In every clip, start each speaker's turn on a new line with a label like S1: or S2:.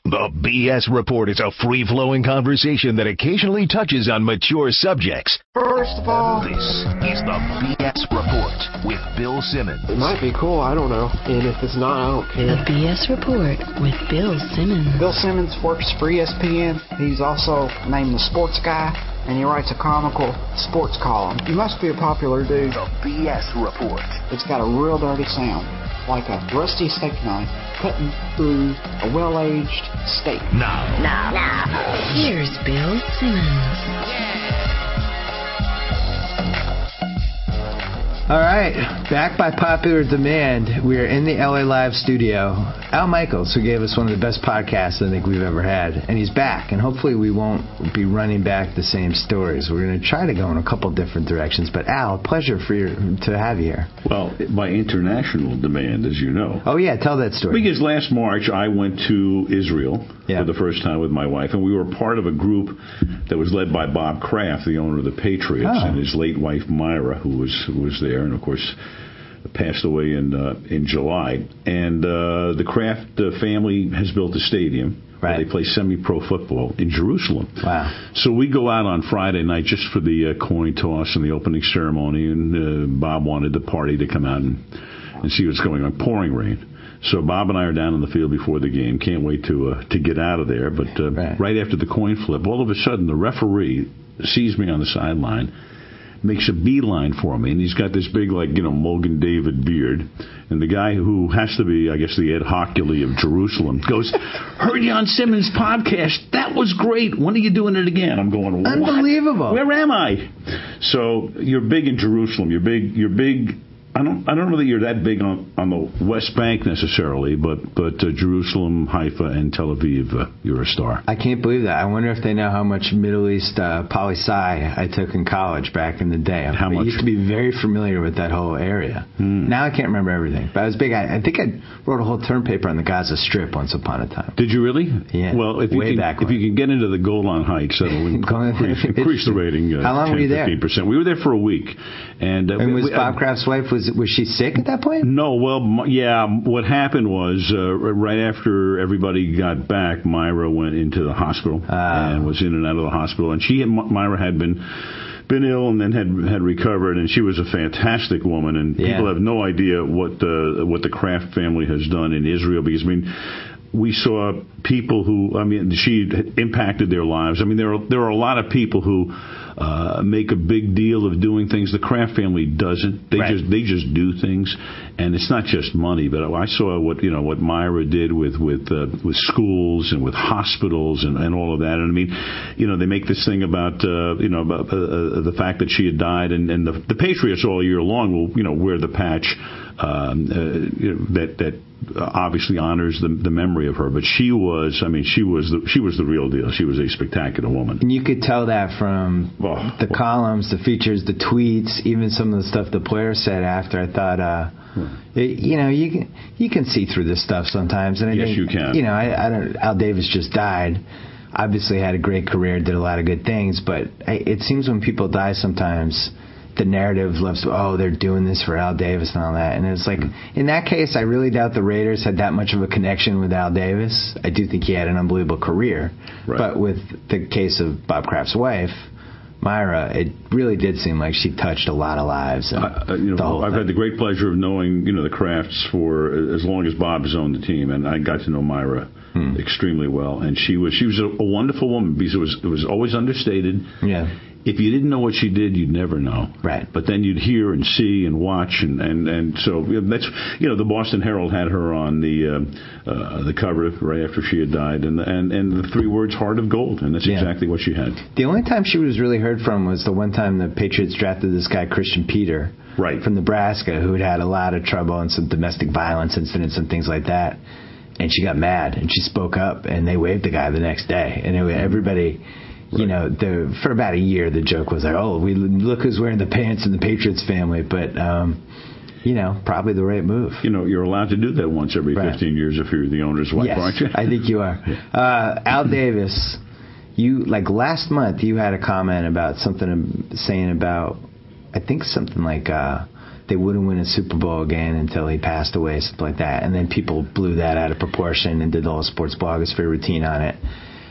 S1: The B.S. Report is a free-flowing conversation that occasionally touches on mature subjects.
S2: First of all,
S1: This is the B.S. Report with Bill Simmons.
S2: it might be cool, I don't know. And if it's not, I don't care.
S3: The B.S. Report with Bill Simmons.
S2: Bill Simmons works for ESPN. He's also named the sports guy, and he writes a comical sports column. He must be a popular dude.
S1: The B.S. Report.
S2: It's got a real dirty sound, like a rusty steak knife cutting through a well-aged steak.
S1: Now.
S3: Here's Bill Simmons.
S4: All right, back by popular demand, we are in the LA Live studio. Al Michaels, who gave us one of the best podcasts I think we've ever had, and he's back, and hopefully we won't be running back the same stories. We're going to try to go in a couple different directions, but Al, pleasure to have you here.
S5: Well, by international demand, as you know.
S4: Oh yeah, tell that story.
S5: Because last March I went to Israel for the first time with my wife, and we were part of a group that was led by Bob Kraft, the owner of the Patriots, and his late wife Myra, who was there, and of course passed away in July. And the Kraft family has built a stadium. Right. They play semi-pro football in Jerusalem.
S4: Wow.
S5: So we go out on Friday night just for the coin toss and the opening ceremony, and Bob wanted the party to come out and see what's going on. Pouring rain. So Bob and I are down in the field before the game. Can't wait to get out of there. But right after the coin flip, all of a sudden the referee sees me on the sideline, makes a beeline for me, and he's got this big, Mogan David beard. And the guy who has to be, I guess, the Ed Hockley of Jerusalem goes, "Heard you on Simmons' podcast. That was great. When are you doing it again?" I'm going, "What?
S4: Unbelievable.
S5: Where am I?" So you're big in Jerusalem. You're big. I don't know that you're that big on the West Bank necessarily, but Jerusalem, Haifa, and Tel Aviv, you're a star.
S4: I can't believe that. I wonder if they know how much Middle East poli-sci I took in college back in the day.
S5: How much?
S4: I used to be very familiar with that whole area. Now I can't remember everything, but I was big. I think I wrote a whole term paper on the Gaza Strip once upon a time.
S5: Did you really?
S4: Yeah.
S5: Well, if you can get into the Golan Heights, that'll increase the rating.
S4: How long were you there?
S5: 15%. We were there for a week. And
S4: was Bob Kraft's wife, was she sick at that point?
S5: No, well, yeah. What happened was right after everybody got back, Myra went into the hospital and was in and out of the hospital. And Myra had been ill and then had recovered, and she was a fantastic woman. And people have no idea what the Kraft family has done in Israel, because we saw people who, she impacted their lives. There are a lot of people who make a big deal of doing things. The Kraft family doesn't. They just do things, and it's not just money. But I saw what Myra did with schools and with hospitals and all of that. And they make this thing about the fact that she had died, and the Patriots all year long will wear the patch that obviously honors the memory of her. But she was the real deal. She was a spectacular woman.
S4: And you could tell that from the columns, the features, the tweets, even some of the stuff the players said after. I thought, you can see through this stuff sometimes. And I think,
S5: you can.
S4: Al Davis just died. Obviously had a great career, did a lot of good things, but it seems when people die sometimes, the narrative loves, they're doing this for Al Davis and all that. And it's like, in that case, I really doubt the Raiders had that much of a connection with Al Davis. I do think he had an unbelievable career. Right. But with the case of Bob Kraft's wife, Myra, it really did seem like she touched a lot of lives.
S5: I've had the great pleasure of knowing, the Krafts for as long as Bob has owned the team, and I got to know Myra extremely well. And she was a wonderful woman, because it was always understated.
S4: Yeah.
S5: If you didn't know what she did, you'd never know.
S4: Right.
S5: But then you'd hear and see and watch, and so that's the Boston Herald had her on the cover right after she had died, and the 3 words "Heart of Gold," and that's exactly what she had.
S4: The only time she was really heard from was the one time the Patriots drafted this guy Christian Peter, from Nebraska, who had a lot of trouble and some domestic violence incidents and things like that. And she got mad and she spoke up, and they waived the guy the next day, and everybody. Right. For about a year, the joke was like, look who's wearing the pants in the Patriots family. But, probably the right move.
S5: You're allowed to do that once every 15 years if you're the owner's wife,
S4: yes,
S5: aren't you?
S4: I think you are. Yeah. Al Davis, last month, you had a comment about something saying about, I think something like they wouldn't win a Super Bowl again until he passed away, something like that. And then people blew that out of proportion and did the whole sports blogosphere routine on it.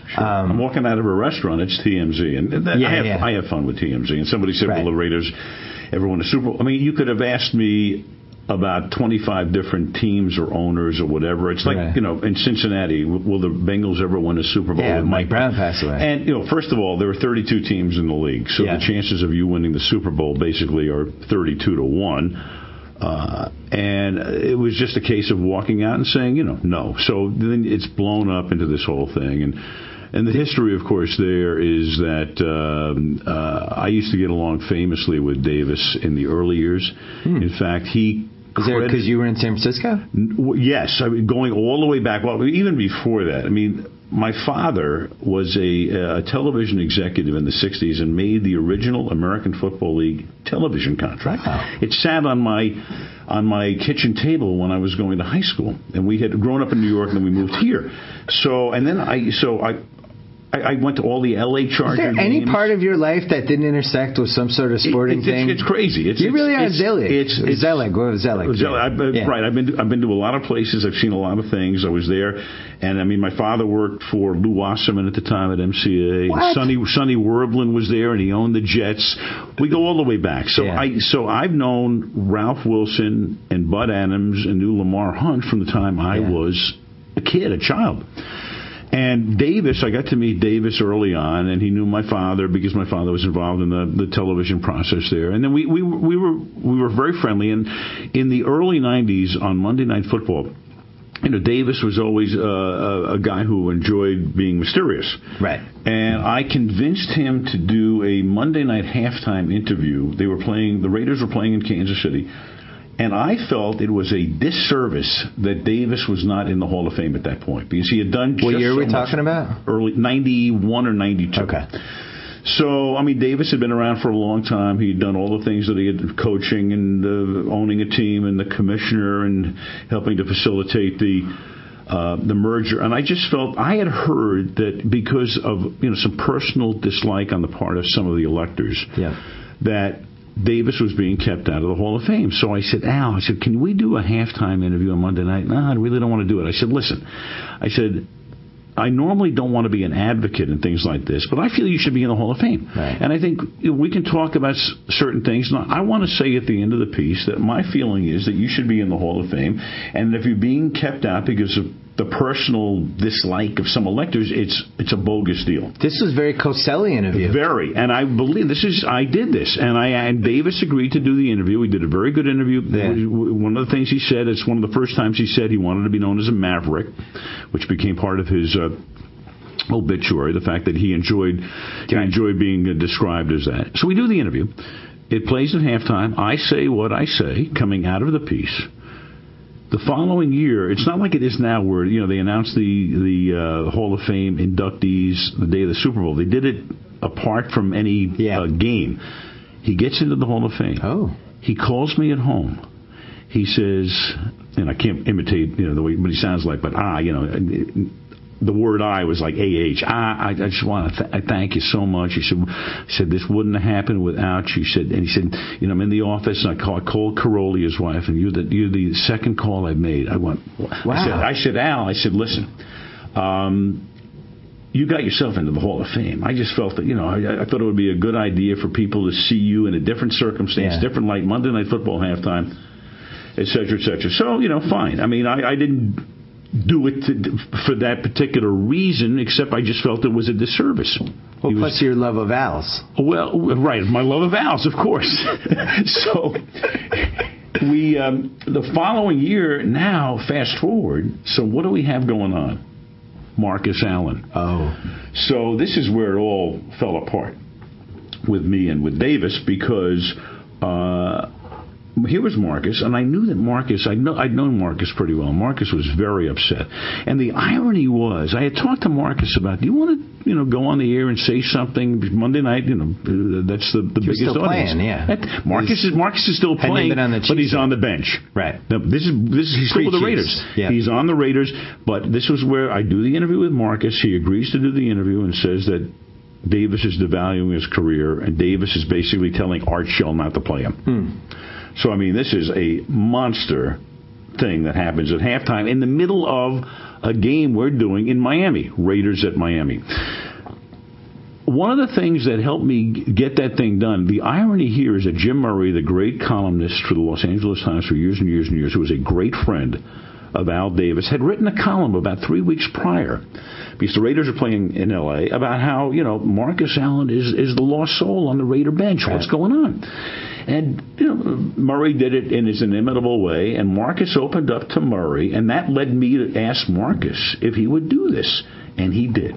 S5: Sure. I'm walking out of a restaurant, it's TMZ, and I have fun with TMZ. And somebody said, well, the Raiders ever won a Super Bowl? I mean, you could have asked me about 25 different teams or owners or whatever. It's like, in Cincinnati, will the Bengals ever win a Super Bowl?
S4: Yeah, Mike Brown passed away.
S5: And, first of all, there are 32 teams in the league, so the chances of you winning the Super Bowl basically are 32-1. And it was just a case of walking out and saying, no. So then it's blown up into this whole thing. And the history, of course, there is that I used to get along famously with Davis in the early years. In fact, he...
S4: Is there because you were in San Francisco?
S5: Yes. I mean, going all the way back. Well, even before that. I mean, my father was a television executive in the 60s and made the original American Football League television contract. Wow. It sat on my kitchen table when I was going to high school. And we had grown up in New York and then we moved here. So I went to all the L.A. Chargers.
S4: Is there any part of your life that didn't intersect with some sort of sporting thing?
S5: It's crazy.
S4: You really are Zelig. Zelig. What was Zelig?
S5: Right. I've been to a lot of places. I've seen a lot of things. I was there, and I mean, my father worked for Lou Wasserman at the time at MCA.
S4: What?
S5: Sonny Werblin was there, and he owned the Jets. We go all the way back. So I've known Ralph Wilson and Bud Adams and knew Lamar Hunt from the time I was a kid, a child. And Davis, I got to meet Davis early on, and he knew my father because my father was involved in the television process there. And then we were very friendly. And in the early 90s on Monday Night Football, Davis was always a guy who enjoyed being mysterious.
S4: Right.
S5: And I convinced him to do a Monday night halftime interview. The Raiders were playing in Kansas City. And I felt it was a disservice that Davis was not in the Hall of Fame at that point because he had done.
S4: What year are we talking about?
S5: Early 91 or 92.
S4: Okay.
S5: So I mean, Davis had been around for a long time. He had done all the things that he had coaching and owning a team and the commissioner and helping to facilitate the merger. And I just felt I had heard that because of some personal dislike on the part of some of the electors, that Davis was being kept out of the Hall of Fame. So I said, Al, can we do a halftime interview on Monday night? No, I really don't want to do it. I said, listen, I normally don't want to be an advocate and things like this, but I feel you should be in the Hall of Fame.
S4: Right.
S5: And I think we can talk about certain things. Now, I want to say at the end of the piece that my feeling is that you should be in the Hall of Fame, and if you're being kept out because of the personal dislike of some electors, it's a bogus deal.
S4: This was very Cosellian of you.
S5: Very, and I believe I did this, and Davis agreed to do the interview. We did a very good interview.
S4: Yeah.
S5: One of the things he said, it's one of the first times he said he wanted to be known as a maverick, which became part of his obituary. The fact that he enjoyed being described as that. So we do the interview. It plays at halftime. I say what I say coming out of the piece. The following year, it's not like it is now where they announced the Hall of Fame inductees the day of the Super Bowl. They did it apart from any game. He gets into the Hall of Fame.
S4: Oh.
S5: He calls me at home. He says, and I can't imitate the way what he sounds like, but the word I was like A-H. I just want to thank you so much. He said, this wouldn't have happened without you. He said, I'm in the office and I called Carolia's wife, and you're the second call I've made. I went, wow. I said, Al, listen, you got yourself into the Hall of Fame. I just felt that, I thought it would be a good idea for people to see you in a different circumstance, different light, Monday Night Football halftime, et cetera, et cetera. So, fine. I mean, I didn't do it for that particular reason, except I just felt it was a disservice.
S4: Well, plus your love of Al's.
S5: Well, right, my love of Al's, of course. So we the following year, now fast forward, so what do we have going on? Marcus Allen.
S4: Oh.
S5: So this is where it all fell apart with me and with Davis, because here was Marcus, and I knew that Marcus, I'd known Marcus pretty well. Marcus was very upset. And the irony was, I had talked to Marcus about, do you want to, go on the air and say something Monday night? That's the biggest
S4: still
S5: audience.
S4: Playing, yeah.
S5: Marcus is still playing, but he's on the bench.
S4: Right.
S5: Now, he's still with the Raiders.
S4: Yeah.
S5: He's on the Raiders, but this was where I do the interview with Marcus. He agrees to do the interview and says that Davis is devaluing his career, and Davis is basically telling Art Shell not to play him. So, I mean, this is a monster thing that happens at halftime in the middle of a game we're doing in Miami, Raiders at Miami. One of the things that helped me get that thing done, the irony here is that Jim Murray, the great columnist for the Los Angeles Times for years and years and years, who was a great friend of Al Davis, had written a column about 3 weeks prior, because the Raiders are playing in L.A., about how, Marcus Allen is the lost soul on the Raider bench. Right. What's going on? And, Murray did it in his inimitable way, and Marcus opened up to Murray, and that led me to ask Marcus if he would do this. And he did.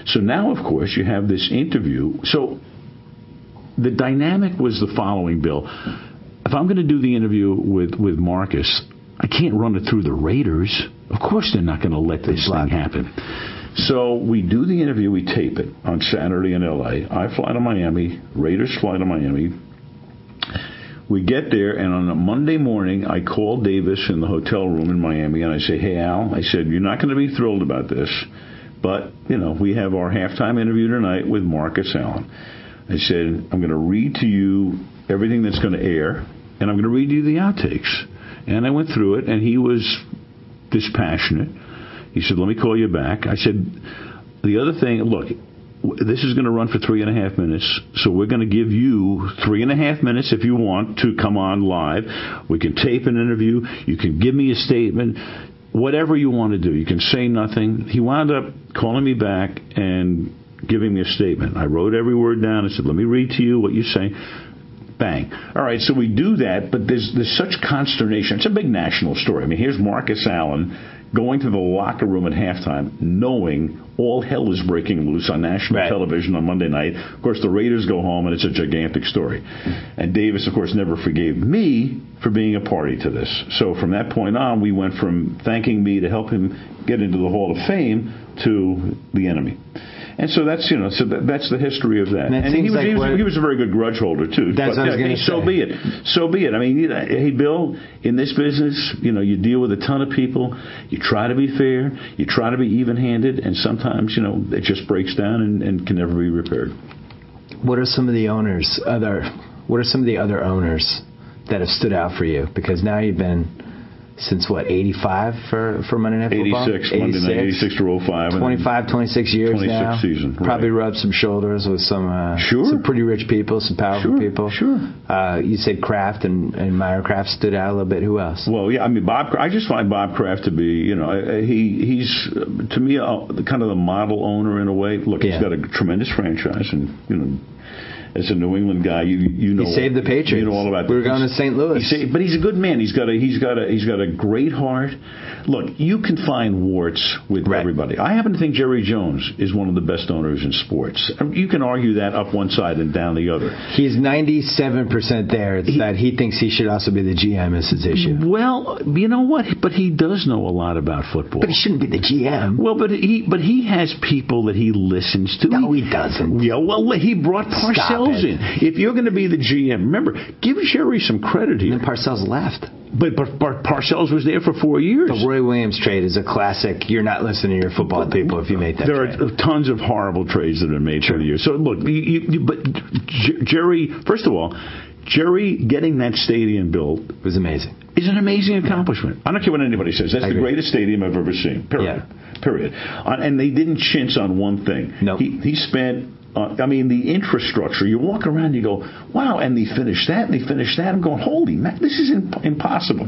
S5: So now, of course, you have this interview. So the dynamic was the following, Bill. If I'm going to do the interview with Marcus, I can't run it through the Raiders. Of course they're not going to let this thing happen. So we do the interview. We tape it on Saturday in L.A. I fly to Miami. Raiders fly to Miami. We get there, and on a Monday morning, I call Davis in the hotel room in Miami, and I say, hey, Al, I said, you're not going to be thrilled about this. But, we have our halftime interview tonight with Marcus Allen. I said, I'm going to read to you everything that's going to air, and I'm going to read you the outtakes. And I went through it, and he was dispassionate. He said, let me call you back. I said, the other thing, look, this is going to run for 3.5 minutes, so we're going to give you 3.5 minutes if you want to come on live. We can tape an interview. You can give me a statement. Whatever you want to do. You can say nothing. He wound up calling me back and giving me a statement. I wrote every word down. I said, let me read to you what you say. Bang. All right, so we do that, but there's such consternation. It's a big national story. I mean, here's Marcus Allen going to the locker room at halftime, knowing all hell is breaking loose on national television on Monday night. Of course, the Raiders go home, and it's a gigantic story. And Davis, of course, never forgave me for being a party to this. So from that point on, we went from thanking me to help him get into the Hall of Fame to the enemy. And so that's that's the history of that. And he was a very good grudge holder too.
S4: That's what I was going to say.
S5: So be it. So be it. I mean, hey Bill, in this business, you deal with a ton of people. You try to be fair. You try to be even-handed, and sometimes it just breaks down and can never be repaired.
S4: What are some of the owners? What are some of the other owners that have stood out for you? Because now you've been since 85 for Monday Night Football?
S5: 86, Monday Night, 86 to 05.
S4: 26 years
S5: 26
S4: now.
S5: Season, right.
S4: Probably rubbed some shoulders with some pretty rich people, some powerful people.
S5: Sure.
S4: You said Kraft and Meyer Kraft stood out a little bit. Who else?
S5: Well, yeah, I mean, I just find Bob Kraft to be, he's, to me, kind of the model owner in a way. Look, he's got a tremendous franchise, and, as a New England guy, you know,
S4: he saved the Patriots.
S5: You know all about.
S4: We were going to St. Louis,
S5: but he's a good man. He's got a great heart. Look, you can find warts with everybody. I happen to think Jerry Jones is one of the best owners in sports. You can argue that up one side and down the other.
S4: He's 97% there. It's that he thinks he should also be the GM is his issue.
S5: Well, you know what? But he does know a lot about football.
S4: But he shouldn't be the GM.
S5: Well, but he has people that he listens to.
S4: No, he doesn't.
S5: Yeah, well, he brought Parcells in. If you're going to be the GM, remember, give Jerry some credit here.
S4: And then Parcells left.
S5: But Parcells was there for 4 years.
S4: The Roy Williams trade is a classic. You're not listening to your football people if you make that trade.
S5: There are tons of horrible trades that have been made through the years. So, look, but Jerry, first of all, Jerry getting that stadium built
S4: was amazing.
S5: Is an amazing accomplishment. I don't care what anybody says. That's the greatest stadium I've ever seen. Period. Yeah. Period. And they didn't chintz on one thing.
S4: No.
S5: He spent... the infrastructure, you walk around and you go, wow, and they finished that, and they finished that. I'm going, holy man, this is impossible.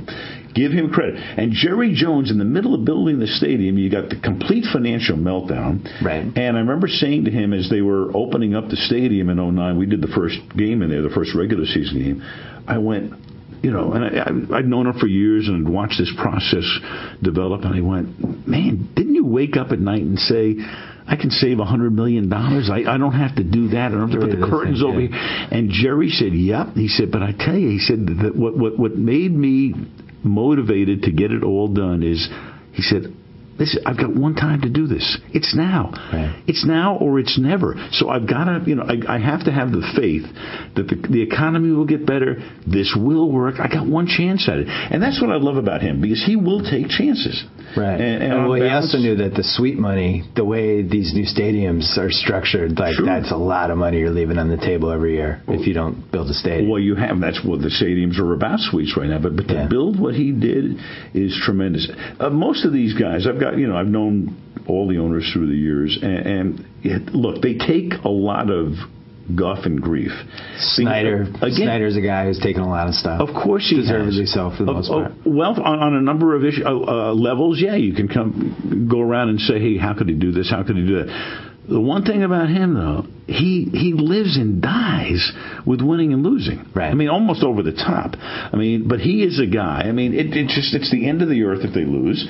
S5: Give him credit. And Jerry Jones, in the middle of building the stadium, you got the complete financial meltdown.
S4: Right.
S5: And I remember saying to him as they were opening up the stadium in 2009, we did the first game in there, the first regular season game, I went... and I'd known him for years and watched this process develop, and I went, man, didn't you wake up at night and say, I can save $100 million. I don't have to do that. I don't have to put the curtains over here. And Jerry said, yep. He said, but I tell you, he said that what made me motivated to get it all done is, he said, I've got one time to do this. It's now.
S4: Right.
S5: It's now or it's never. So I've got to, I have to have the faith that the economy will get better. This will work. I got one chance at it. And that's what I love about him, because he will take chances.
S4: Right. And he also knew that the sweet money, the way these new stadiums are structured, like that's a lot of money you're leaving on the table every year if you don't build a stadium.
S5: Well, that's what the stadiums are about, suites right now. But to build what he did is tremendous. Most of these guys, I've known all the owners through the years, and look, they take a lot of guff and grief.
S4: Snyder's a guy who's taken a lot of stuff.
S5: Of course he
S4: deservedly
S5: has.
S4: so for the most part.
S5: Well, on a number of levels, you can go around and say, hey, how could he do this? How could he do that? The one thing about him, though, he lives and dies with winning and losing.
S4: Right.
S5: I mean, almost over the top. I mean, but he is a guy. I mean, it's the end of the earth if they lose,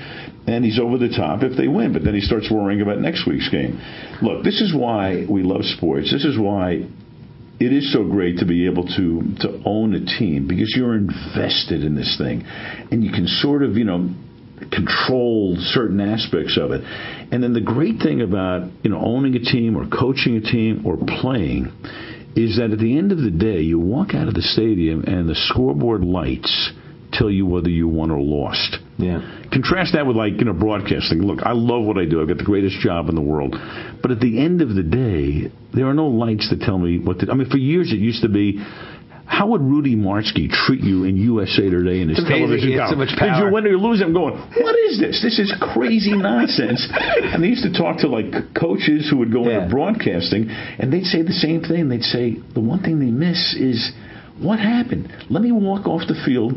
S5: and he's over the top if they win. But then he starts worrying about next week's game. Look, this is why we love sports. This is why it is so great to be able to own a team, because you're invested in this thing, and you can sort of, control certain aspects of it. And then the great thing about owning a team or coaching a team or playing is that at the end of the day, you walk out of the stadium and the scoreboard lights tell you whether you won or lost.
S4: Yeah.
S5: Contrast that with broadcasting. Look, I love what I do. I've got the greatest job in the world. But at the end of the day, there are no lights that tell me what to do. I mean, for years it used to be, how would Rudy Martzke treat you in USA Today in his television
S4: he had so much power.
S5: Did you win or you lose? I'm going, what is this? This is crazy nonsense. And they used to talk to coaches who would go into broadcasting, and they'd say the same thing. They'd say, the one thing they miss is, what happened? Let me walk off the field.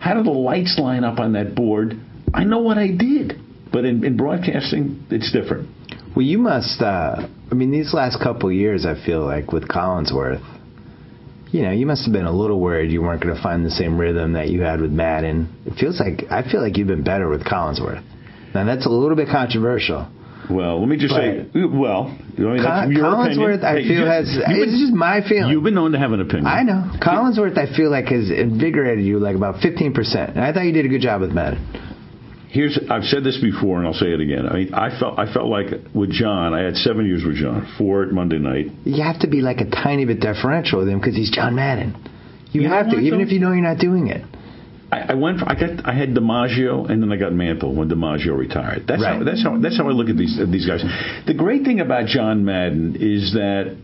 S5: How do the lights line up on that board? I know what I did. But in broadcasting, it's different.
S4: Well, you must, these last couple of years, I feel like, with Collinsworth, you must have been a little worried you weren't going to find the same rhythm that you had with Madden. I feel like you've been better with Collinsworth. Now, that's a little bit controversial.
S5: Well, let me just say, that's your
S4: Collinsworth,
S5: opinion.
S4: I feel it's just my feeling.
S5: You've been known to have an opinion.
S4: I know. Collinsworth, I feel like, has invigorated you about 15%. And I thought you did a good job with Madden.
S5: I've said this before, and I'll say it again. I mean, I felt like with John, I had 7 years with John, 4 at Monday night.
S4: You have to be a tiny bit deferential with him because he's John Madden. You have to, even if you know you're not doing it.
S5: I had DiMaggio, and then I got Mantle when DiMaggio retired. That's how I look at these guys. The great thing about John Madden is that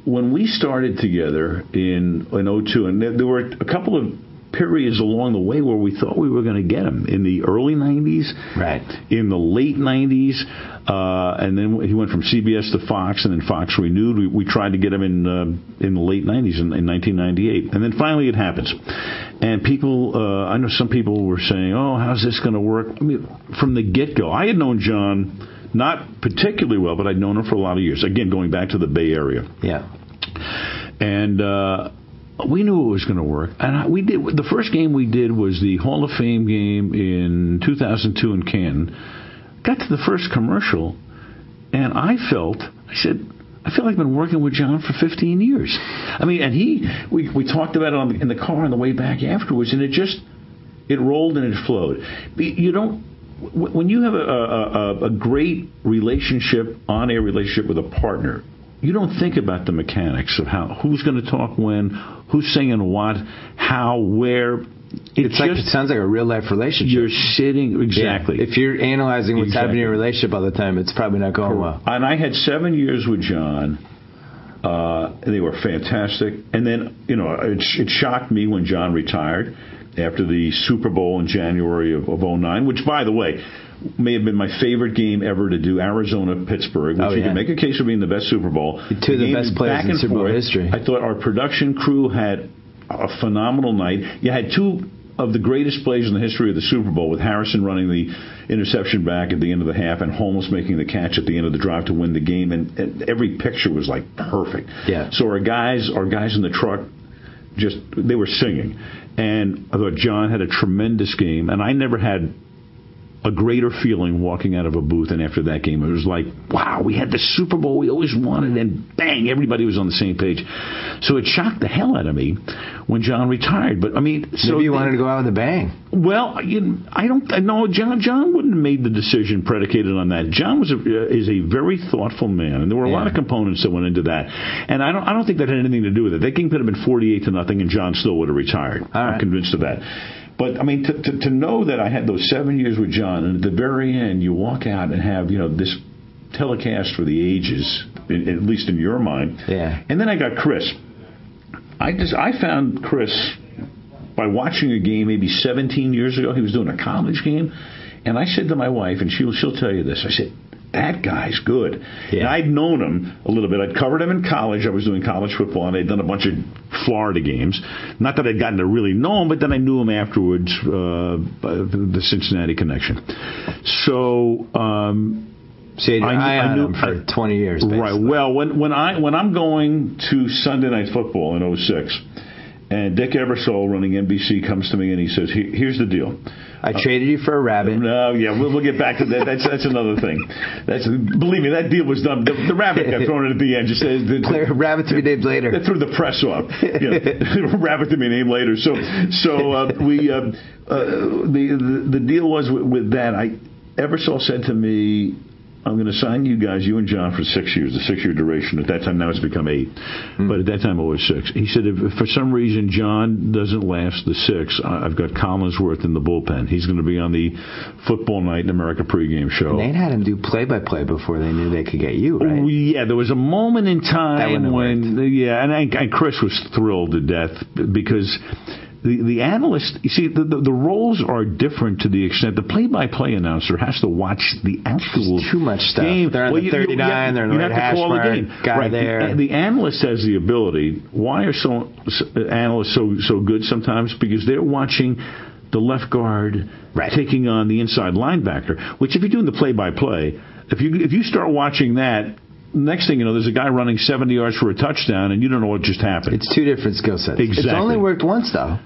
S5: when we started together in 2002, and there were a couple of periods along the way where we thought we were going to get him in the early 90s,
S4: right?
S5: In the late 90s, and then he went from CBS to Fox, and then Fox renewed. We tried to get him in the late 90s in 1998, and then finally it happens. And people, I know some people were saying, "Oh, how's this going to work?" I mean, from the get-go, I had known John not particularly well, but I'd known him for a lot of years. Again, going back to the Bay Area, and. We knew it was going to work, and we did. The first game we did was the Hall of Fame game in 2002 in Canton. Got to the first commercial, and I feel like I've been working with John for 15 years. I mean, and we talked about it in the car on the way back afterwards, and it rolled and it flowed. When you have a great relationship, on-air relationship with a partner, you don't think about the mechanics of who's going to talk when, who's saying what, how, where.
S4: It sounds like a real life relationship.
S5: You're sitting exactly.
S4: Yeah. If you're analyzing what's happening in your relationship all the time, it's probably not going well.
S5: And I had 7 years with John. They were fantastic. And then it shocked me when John retired after the Super Bowl in January of 2009, which, by the way, may have been my favorite game ever to do, Arizona-Pittsburgh, which you can make a case for being the best Super Bowl.
S4: Two of the best players in Super Bowl history.
S5: I thought our production crew had a phenomenal night. You had two of the greatest plays in the history of the Super Bowl, with Harrison running the interception back at the end of the half and Holmes making the catch at the end of the drive to win the game, and every picture was perfect.
S4: Yeah.
S5: So our guys in the truck, they were singing. And I thought John had a tremendous game, and I never had a greater feeling walking out of a booth than after that game. It was like, wow, we had the Super Bowl we always wanted, and bang, everybody was on the same page. So it shocked the hell out of me when John retired. But I mean, so
S4: maybe you wanted to go out with a bang.
S5: Well, I don't know. John wouldn't have made the decision predicated on that. John is a very thoughtful man, and there were a lot of components that went into that. And I don't think that had anything to do with it. That game could have been 48-0, and John still would have retired. I'm convinced of that. But, I mean, to know that I had those 7 years with John, and at the very end, you walk out and have, this telecast for the ages, at least in your mind.
S4: Yeah.
S5: And then I got Chris. I found Chris by watching a game maybe 17 years ago. He was doing a college game. And I said to my wife, and she'll tell you this, I said, that guy's good. Yeah. And I'd known him a little bit. I'd covered him in college. I was doing college football, and I'd done a bunch of Florida games. Not that I'd gotten to really know him, but then I knew him afterwards, the Cincinnati connection. So
S4: I knew him for 20 years, basically.
S5: Right. Well, when I'm going to Sunday Night Football in 2006, and Dick Ebersol, running NBC, comes to me and he says, here's the deal.
S4: I traded you for a rabbit.
S5: No, yeah, we'll get back to that. That's another thing. Believe me, that deal was done. The rabbit got thrown in at the end. Just
S4: rabbit to be named later.
S5: They threw the press off. Rabbit to be named later. So the deal was with that. Ebersol said to me, I'm going to sign you guys, you and John, for 6 years, the 6-year duration. At that time, now it's become 8. But at that time, it was 6. He said, if for some reason John doesn't last the 6, I've got Collinsworth in the bullpen. He's going to be on the Football Night in America pregame show.
S4: And they had him do play-by-play before they knew they could get you, right?
S5: Yeah, there was a moment in time when, and Chris was thrilled to death because the analyst, you see, the roles are different to the extent the play-by-play announcer has to watch the actual
S4: too much stuff.
S5: Game.
S4: They're on the 39, they're in the hash mark, guy there.
S5: The analyst has the ability. Why are analysts so good sometimes? Because they're watching the left guard taking on the inside linebacker, which if you're doing the play-by-play, if you start watching that, next thing you know, there's a guy running 70 yards for a touchdown, and you don't know what just happened.
S4: It's two different skill sets.
S5: Exactly.
S4: It's only worked once, though.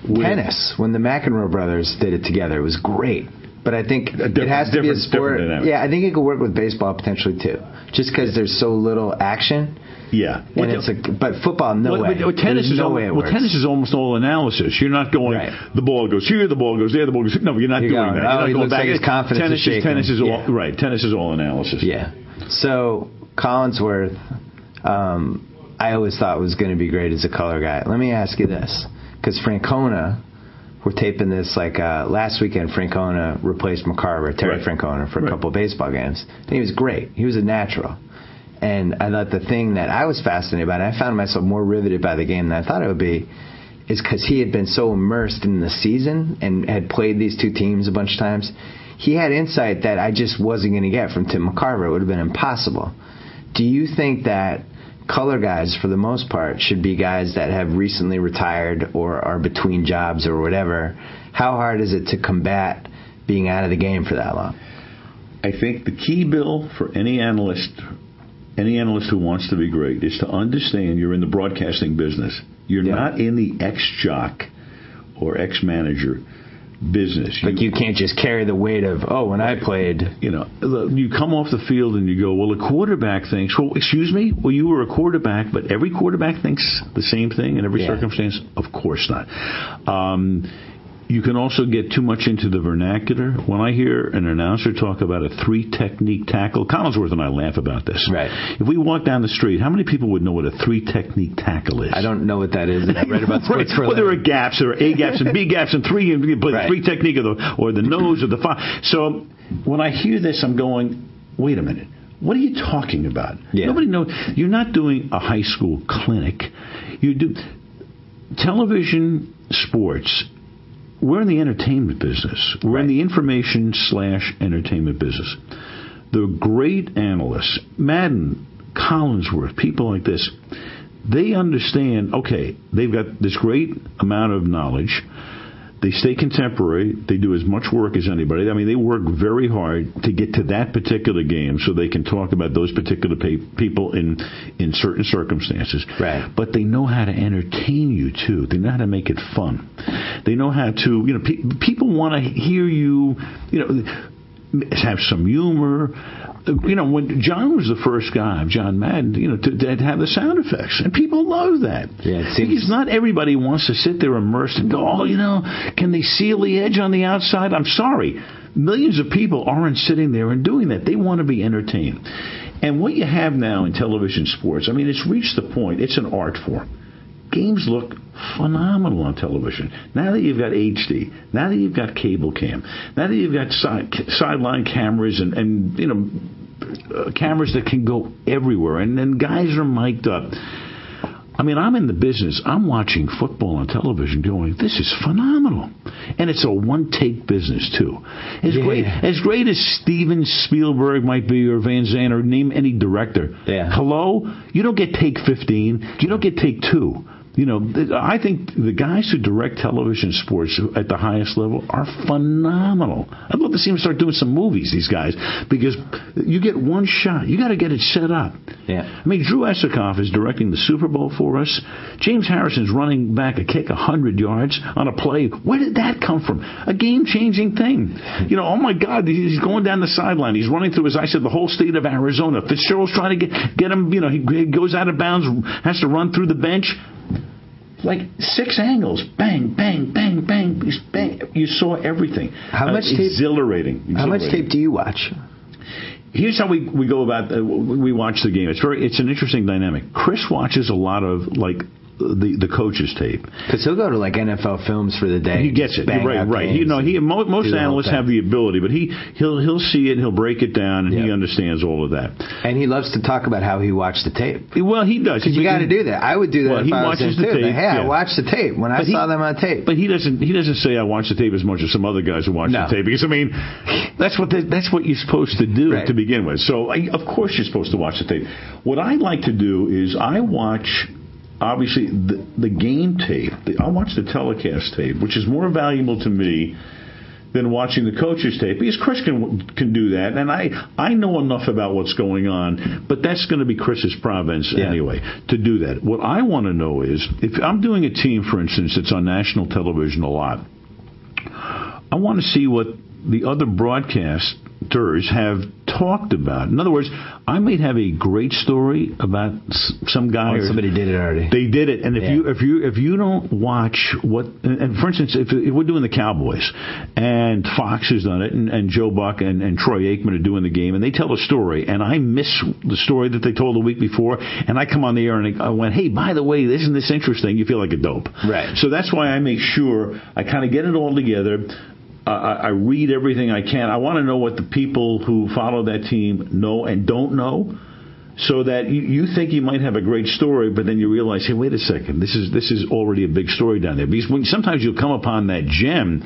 S4: Tennis, when the McEnroe brothers did it together, it was great. But I think it has to be a sport. Yeah, I think it could work with baseball potentially, too. Just because there's so little action.
S5: Yeah.
S4: And but football, no way.
S5: Tennis is almost all analysis. You're not going, the ball goes here, the ball goes there, the ball goes here. No, you're not doing that.
S4: Oh, he looks like his confidence is shaking.
S5: Tennis is all, right. Tennis is all analysis.
S4: Yeah. So, Collinsworth, I always thought was going to be great as a color guy. Let me ask you this. Because Francona, we're taping this last weekend, Francona replaced McCarver, Terry Francona, for a couple of baseball games. And he was great. He was a natural. And I thought the thing that I was fascinated by, and I found myself more riveted by the game than I thought it would be, is because he had been so immersed in the season and had played these two teams a bunch of times. He had insight that I just wasn't going to get from Tim McCarver. It would have been impossible. Do you think that color guys, for the most part, should be guys that have recently retired or are between jobs or whatever? How hard is it to combat being out of the game for that long?
S5: I think the key, Bill, for any analyst who wants to be great is to understand you're in the broadcasting business. You're not in the ex-jock or ex-manager business.
S4: Like you can't just carry the weight of, when I played.
S5: You come off the field and you go, well, a quarterback thinks, well, excuse me? Well, you were a quarterback, but every quarterback thinks the same thing in every circumstance? Of course not. You can also get too much into the vernacular. When I hear an announcer talk about a 3-technique tackle, Collinsworth and I laugh about this.
S4: Right.
S5: If we walk down the street, how many people would know what a 3-technique tackle is?
S4: I don't know what that is. I read about sports for
S5: there are gaps. There are A gaps and B gaps and 3 technique or the nose or the 5. So when I hear this, I'm going, wait a minute. What are you talking about?
S4: Yeah.
S5: Nobody knows. You're not doing a high school clinic. You do television, sports. We're in the entertainment business. We're in the information/entertainment business. The great analysts, Madden, Collinsworth, people like this, they understand, okay, they've got this great amount of knowledge. They stay contemporary. They do as much work as anybody. I mean, they work very hard to get to that particular game so they can talk about those particular people in certain circumstances.
S4: Right.
S5: But they know how to entertain you, too. They know how to make it fun. They know how to, people want to hear you, have some humor. When John was the first guy, John Madden, to have the sound effects, and people love that.
S4: Yeah,
S5: because not everybody wants to sit there immersed and go, can they seal the edge on the outside? I'm sorry. Millions of people aren't sitting there and doing that. They want to be entertained. And what you have now in television sports, I mean, it's reached the point, it's an art form. Games look phenomenal on television. Now that you've got HD, now that you've got cable cam, now that you've got sideline cameras and cameras that can go everywhere, and guys are mic'd up. I mean, I'm in the business. I'm watching football on television going, this is phenomenal. And it's a one-take business, too. As great as Steven Spielberg might be, or Van Zandt, or name any director.
S4: Yeah.
S5: Hello? You don't get take 15. You don't get take 2. I think the guys who direct television sports at the highest level are phenomenal. I'd love to see them start doing some movies, these guys, because you get one shot. You got to get it set up.
S4: Yeah.
S5: I mean, Drew Esikoff is directing the Super Bowl for us. James Harrison's running back a kick 100 yards on a play. Where did that come from? A game-changing thing. Oh, my God, he's going down the sideline. He's running through, as I said, the whole state of Arizona. Fitzgerald's trying to get him, he goes out of bounds, has to run through the bench. Like 6 angles, bang, bang, bang, bang, bang. You saw everything.
S4: How much tape?
S5: Exhilarating.
S4: How much tape do you watch?
S5: Here's how we go about. We watch the game. It's an interesting dynamic. Chris watches a lot of the coach's tape,
S4: because he'll go to NFL Films for the day.
S5: He gets it. Right. Most analysts have the ability, but he'll see it and he'll break it down, and he understands all of that. And
S4: he loves to talk about how he watched the tape.
S5: Well, he does.
S4: Because you got to do that. I would do that if I was in too. Hey, I watched the tape when I saw them on tape.
S5: But he doesn't say I watched the tape as much as some other guys who watch the tape, because I mean that's what you're supposed to do to begin with. So of course you're supposed to watch the tape. What I like to do is I watch. Obviously, the game tape, I watch the telecast tape, which is more valuable to me than watching the coach's tape, because Chris can do that, and I know enough about what's going on, but that's going to be Chris's province anyway, to do that. What I want to know is, if I'm doing a team, for instance, that's on national television a lot, I want to see what the other broadcasters have talked about. In other words, I might have a great story about some guy.
S4: Or somebody did it already.
S5: They did it, and if you don't watch what, and for instance, if we're doing the Cowboys, and Fox has done it, and Joe Buck and Troy Aikman are doing the game, and they tell a story, and I miss the story that they told the week before, and I come on the air and I went, hey, by the way, isn't this interesting? You feel like a dope.
S4: Right.
S5: So that's why I make sure I kind of get it all together. I read everything I can. I want to know what the people who follow that team know and don't know, so that you think you might have a great story, but then you realize, hey, wait a second, this is already a big story down there. Because sometimes you'll come upon that gem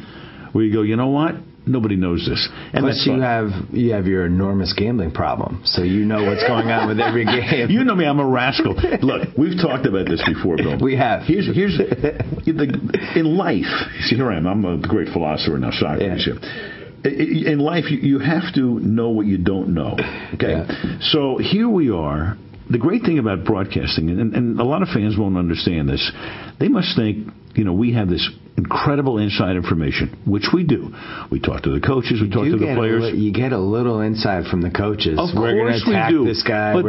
S5: where you go, you know what? Nobody knows this. And
S4: plus, you have your enormous gambling problem, so you know what's going on with every game.
S5: You know me, I'm a rascal. Look, we've talked about this before, Bill.
S4: We have.
S5: Here's in life. See, here I am. I'm a great philosopher now, Socrates. Yeah. In life, you have to know what you don't know. Okay, so here we are. The great thing about broadcasting, and a lot of fans won't understand this, they must think, we have this incredible inside information, which we do. We talk to the coaches, we talk to the players.
S4: You get a little insight from the coaches.
S5: Of
S4: We're going to attack this guy.
S5: But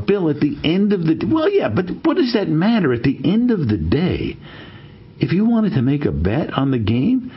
S5: Bill, at the end of the day, but what does that matter? At the end of the day, if you wanted to make a bet on the game,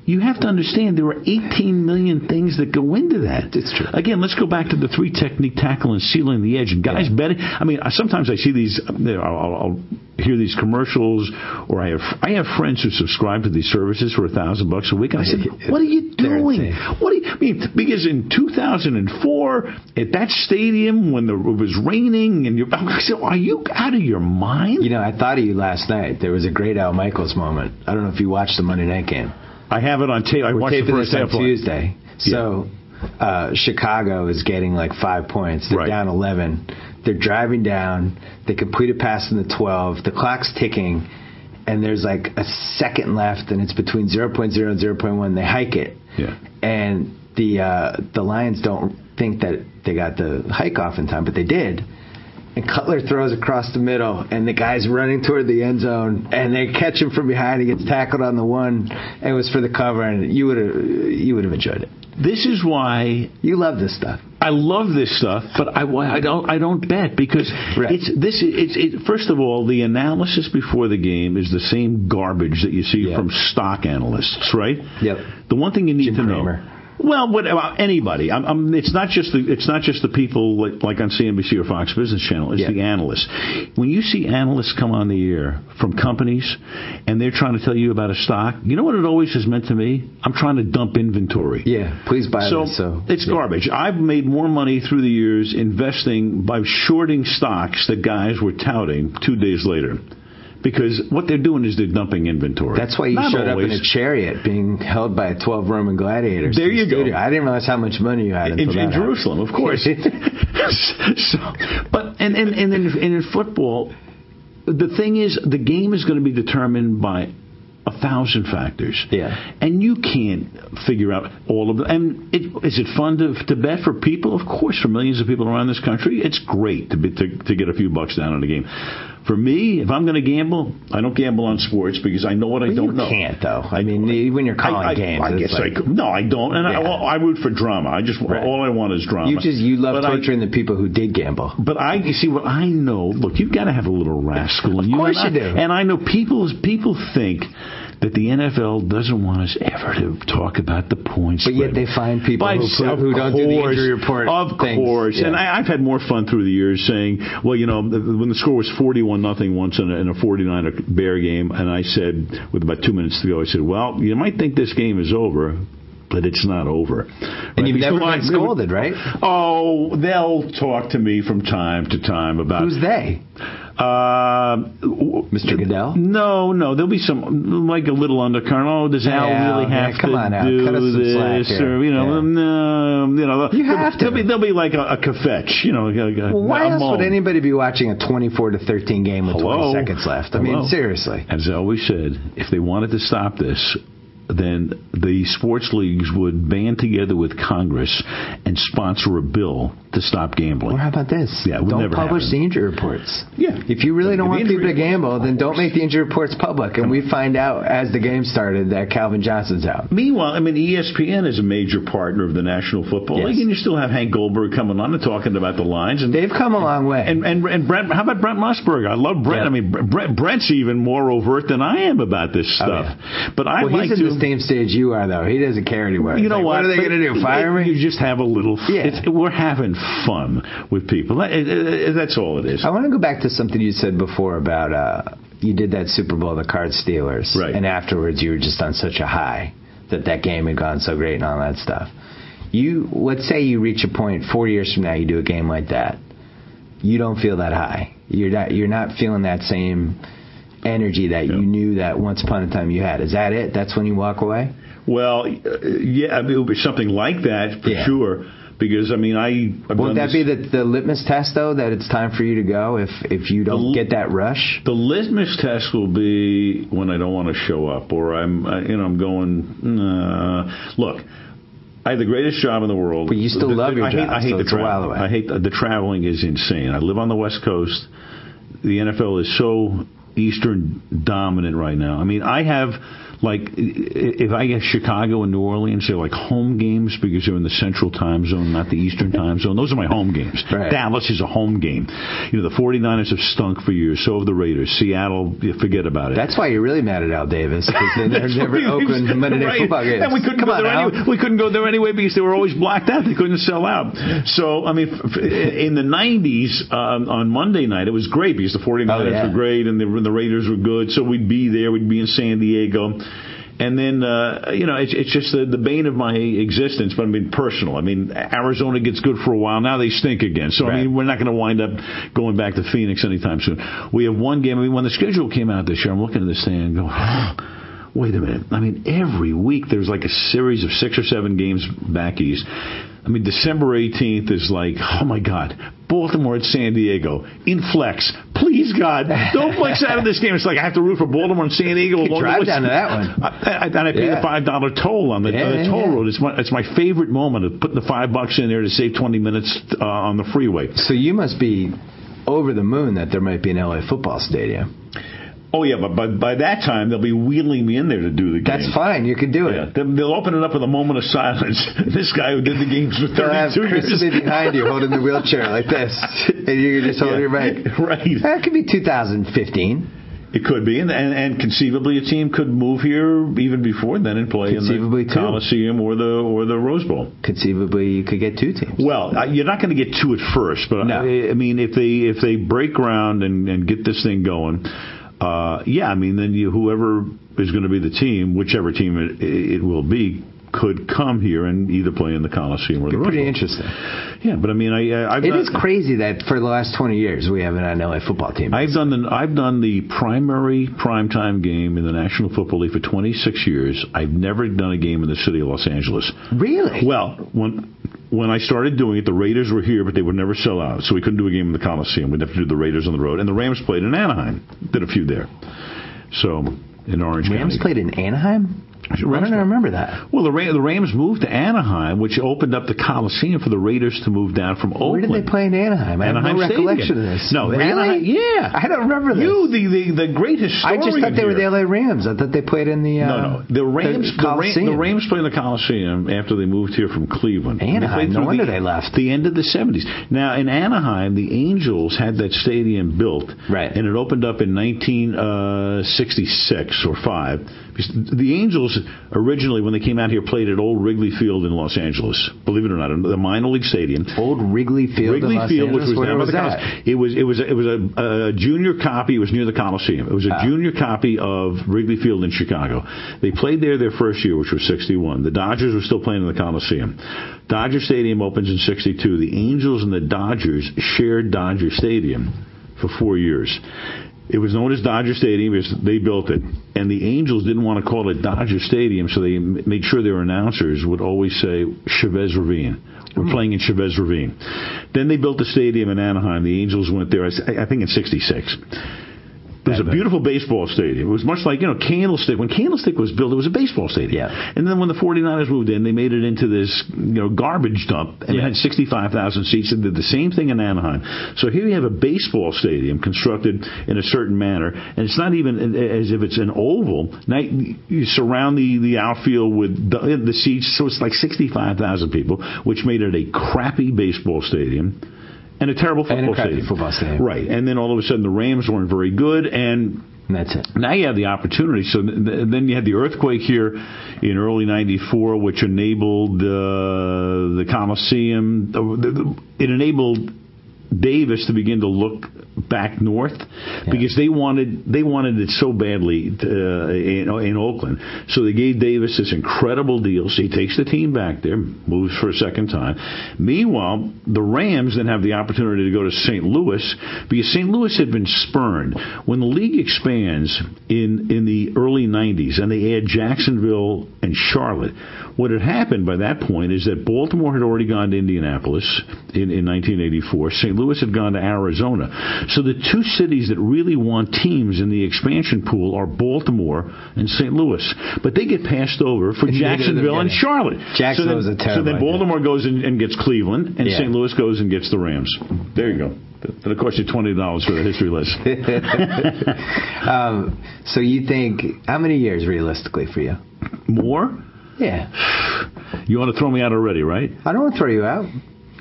S5: you have to understand there are 18 million things that go into that.
S4: It's true.
S5: Again, let's go back to the 3-technique tackle and sealing the edge. And guys betting. I mean, sometimes I see these. I'll hear these commercials, or I have friends who subscribe to these services for $1,000 a week. And I said, "What are you doing? What do you mean?" Because in 2004, at that stadium, when it was raining, and I said, "Are you out of your mind?"
S4: I thought of you last night. There was a great Al Michaels moment. I don't know if you watched the Monday night game.
S5: I have it on tape. I watched the first half
S4: on Tuesday. So Chicago is getting like 5 points. They're down 11. They're driving down. They complete a pass in the 12. The clock's ticking. and there's like a second left, and it's between 0.0 and 0.1. They hike it, and the Lions don't think that they got the hike off in time, but they did. And Cutler throws across the middle, and the guy's running toward the end zone, and they catch him from behind. He gets tackled on the one, and it was for the cover, and you would have enjoyed it.
S5: This is why
S4: you love this stuff.
S5: I love this stuff, but I don't bet because first of all, the analysis before the game is the same garbage that you see from stock analysts, right?
S4: Yep.
S5: The one thing you need to know. Well, anybody. It's not just the people like on CNBC or Fox Business Channel. It's the analysts. When you see analysts come on the air from companies and they're trying to tell you about a stock, you know what it always has meant to me? I'm trying to dump inventory.
S4: Yeah, please buy this. So
S5: it's garbage. I've made more money through the years investing by shorting stocks that guys were touting 2 days later. Because what they're doing is they're dumping inventory.
S4: That's why you showed up in a chariot being held by 12 Roman gladiators.
S5: There you go.
S4: I didn't realize how much money you had
S5: in Jerusalem, of course. But in football, the thing is, the game is going to be determined by 1,000 factors.
S4: Yeah.
S5: And you can't figure out all of them. And is it fun to bet for people? Of course, for millions of people around this country, it's great to get a few bucks down on the game. For me, if I'm going to gamble, I don't gamble on sports because I know what I don't know.
S4: You can't, though. I mean, when you're calling games.
S5: I guess I could. No, I don't. And I root for drama. All I want is drama.
S4: You love torturing the people who did gamble.
S5: But you see, what I know, look, you've got to have a little rascal in you.
S4: Of course you do.
S5: And I know people think that the NFL doesn't want us ever to talk about the points.
S4: But yet they find people who don't do the injury report.
S5: Of course. Yeah. And I've had more fun through the years saying, well, when the score was 41-0 once in a 49er Bear game, and I said, with about 2 minutes to go, I said, well, you might think this game is over, but it's not over.
S4: And you've never been scolded, right?
S5: Oh, they'll talk to me from time to time about...
S4: Who's they? Mr. Goodell?
S5: No. There'll be some, like a little undercurrent. Oh, does Al really have to do this? Or, no.
S4: You have to.
S5: There'll be like a kvetch,
S4: why else would anybody be watching a 24-13 game with 20 seconds left? I mean, seriously.
S5: As I always said, if they wanted to stop this, then the sports leagues would band together with Congress and sponsor a bill to stop gambling.
S4: Or how about this?
S5: Yeah,
S4: don't publish the injury reports.
S5: Yeah.
S4: If you really don't want people to gamble, then don't make the injury reports public. And we find out as the game started that Calvin Johnson's out.
S5: Meanwhile, ESPN is a major partner of the National Football League, and you still have Hank Goldberg coming on and talking about the lines. And
S4: they've come a long way.
S5: And Brent, how about Brent Musburger? I love Brent. Yeah. I mean, Brent's even more overt than I am about this stuff.
S4: Oh, yeah.
S5: But
S4: he's in the same stage you are, though. He doesn't care anymore.
S5: You know what?
S4: What are they going to do? Fire me?
S5: You just have a little... We're having fun with people. That's all it is.
S4: I want to go back to something you said before about you did that Super Bowl, the Cards Steelers,
S5: right?
S4: And afterwards you were just on such a high that game had gone so great and all that stuff. Let's say you reach a point 4 years from now, you do a game like that. You don't feel that high. You're not feeling that same energy that you knew that once upon a time you had. Is that it? That's when you walk away?
S5: Well, yeah, it would be something like that for sure. Because, I've
S4: won't that be the litmus test, though, that it's time for you to go if you don't get that rush?
S5: The litmus test will be when I don't want to show up, or I'm going, look, I have the greatest job in the world.
S4: But you still love your job.
S5: I hate
S4: so
S5: the travel. I hate the traveling is insane. I live on the West Coast. The NFL is so Eastern dominant right now. I have... Like, if I get Chicago and New Orleans, they're like home games because they're in the Central Time Zone, not the Eastern Time Zone. Those are my home games.
S4: Right.
S5: Dallas is a home game. The 49ers have stunk for years. So have the Raiders. Seattle, forget about it.
S4: That's why you're really mad at Al Davis, because they're never Oakland Monday Night Football games.
S5: And we couldn't go there anyway. We couldn't go there anyway because they were always blacked out. They couldn't sell out. So, in the 90s, on Monday night, it was great because the 49ers were great and the Raiders were good. So we'd be there. We'd be in San Diego. And then, it's just the bane of my existence, but personal. Arizona gets good for a while. Now they stink again. So, we're not going to wind up going back to Phoenix anytime soon. We have one game. When the schedule came out this year, I'm looking at this thing and go, wait a minute. Every week there's like a series of 6 or 7 games back east. December 18th is like, oh, my God. Baltimore at San Diego. In flex. Please, God, don't flex out of this game. It's like I have to root for Baltimore and San Diego.
S4: You drive down to that one.
S5: I pay the $5 toll on the toll road. It's my favorite moment of putting the $5 in there to save 20 minutes on the freeway.
S4: So you must be over the moon that there might be an LA football stadium.
S5: Oh, yeah, but by that time, they'll be wheeling me in there to do the game.
S4: That's fine. You can do it.
S5: They'll open it up with a moment of silence. This guy who did the games for 32 years.
S4: Chris will be behind you holding the wheelchair like this, and you can just hold your mic.
S5: Right.
S4: That could be 2015.
S5: It could be, and conceivably a team could move here even before then and play in the Coliseum or the Rose Bowl.
S4: Conceivably, you could get two teams.
S5: Well, you're not going to get two at first, but
S4: no.
S5: I mean, if they break ground and get this thing going, then whoever is going to be the team, whichever team it will be, could come here and either play in the Coliseum or the Rose Bowl.
S4: Pretty interesting.
S5: Yeah, but I mean,
S4: it is crazy that for the last 20 years we haven't had an LA football team.
S5: I've done the primary primetime game in the National Football League for 26 years. I've never done a game in the city of Los Angeles.
S4: Really?
S5: Well, when I started doing it, the Raiders were here, but they would never sell out, so we couldn't do a game in the Coliseum. We'd have to do the Raiders on the road, and the Rams played in Anaheim. Did a few there. So in Orange County.
S4: Rams played in Anaheim? Why don't I remember that?
S5: Well, the Rams moved to Anaheim, which opened up the Coliseum for the Raiders to move down from Oakland.
S4: Where did they play in Anaheim? I have no recollection of this.
S5: No,
S4: really?
S5: Anaheim, yeah.
S4: I don't remember this.
S5: The great historian.
S4: I just thought they were the LA Rams. I thought they played in the
S5: No. The Rams played in the Coliseum after they moved here from Cleveland.
S4: Anaheim. No wonder they left.
S5: The end of the 70s. Now, in Anaheim, the Angels had that stadium built.
S4: Right.
S5: And it opened up in 1966 or 5. The Angels originally, when they came out here, played at Old Wrigley Field in Los Angeles. Believe it or not, the minor league stadium.
S4: Old Wrigley Field in Los Angeles?
S5: Which was down by the Coliseum. It was a junior copy. It was near the Coliseum. It was a junior copy of Wrigley Field in Chicago. They played there their first year, which was 61. The Dodgers were still playing in the Coliseum. Dodger Stadium opens in 62. The Angels and the Dodgers shared Dodger Stadium for 4 years. It was known as Dodger Stadium because they built it. And the Angels didn't want to call it Dodger Stadium, so they made sure their announcers would always say Chavez Ravine. We're playing in Chavez Ravine. Then they built the stadium in Anaheim. The Angels went there, I think, in 66. It was a beautiful baseball stadium. It was much like, Candlestick. When Candlestick was built, it was a baseball stadium.
S4: Yeah.
S5: And then when the 49ers moved in, they made it into this, garbage dump. And it had 65,000 seats and did the same thing in Anaheim. So here you have a baseball stadium constructed in a certain manner. And it's not even as if it's an oval. Now you surround the outfield with the seats. So it's like 65,000 people, which made it a crappy baseball stadium. And a terrible football stadium. Right. And then all of a sudden the Rams weren't very good, and
S4: that's it.
S5: Now you have the opportunity. So then you had the earthquake here in early '94, which enabled the Coliseum. It enabled Davis to begin to look back north because they wanted it so badly in Oakland. So they gave Davis this incredible deal. So he takes the team back there, moves for a second time. Meanwhile, the Rams then have the opportunity to go to St. Louis because St. Louis had been spurned. When the league expands in the early 90s and they add Jacksonville and Charlotte, what had happened by that point is that Baltimore had already gone to Indianapolis in 1984. St. Louis had gone to Arizona. So the two cities that really want teams in the expansion pool are Baltimore and St. Louis. But they get passed over for Jacksonville and Charlotte.
S4: Jacksonville was a terrible
S5: So then Baltimore goes and gets Cleveland, and St. Louis goes and gets the Rams. There you go. It'll cost you $20 for the history lesson.
S4: So you think, how many years realistically for you?
S5: More?
S4: Yeah.
S5: You want to throw me out already, right?
S4: I don't want to throw you out.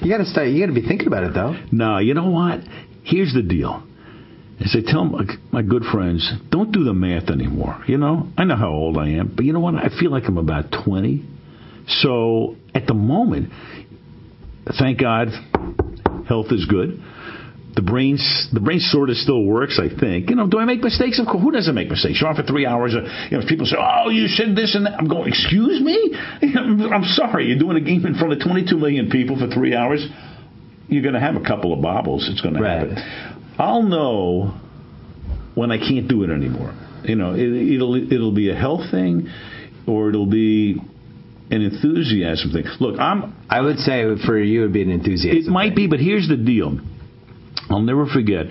S4: You got to be thinking about it, though.
S5: No, you know what? Here's the deal. As I tell my good friends, don't do the math anymore. I know how old I am, but you know what? I feel like I'm about 20. So at the moment, thank God, health is good. The brain sort of still works, I think. Do I make mistakes? Of course. Who doesn't make mistakes? You're on for 3 hours. People say, "Oh, you said this and that." I'm going, "Excuse me? I'm sorry. You're doing a game in front of 22 million people for 3 hours. You're going to have a couple of bobbles. It's going to happen. I'll know when I can't do it anymore. It'll be a health thing, or it'll be an enthusiasm thing. Look,
S4: I would say for you, it would be an enthusiasm.
S5: It might be, but here's the deal. I'll never forget.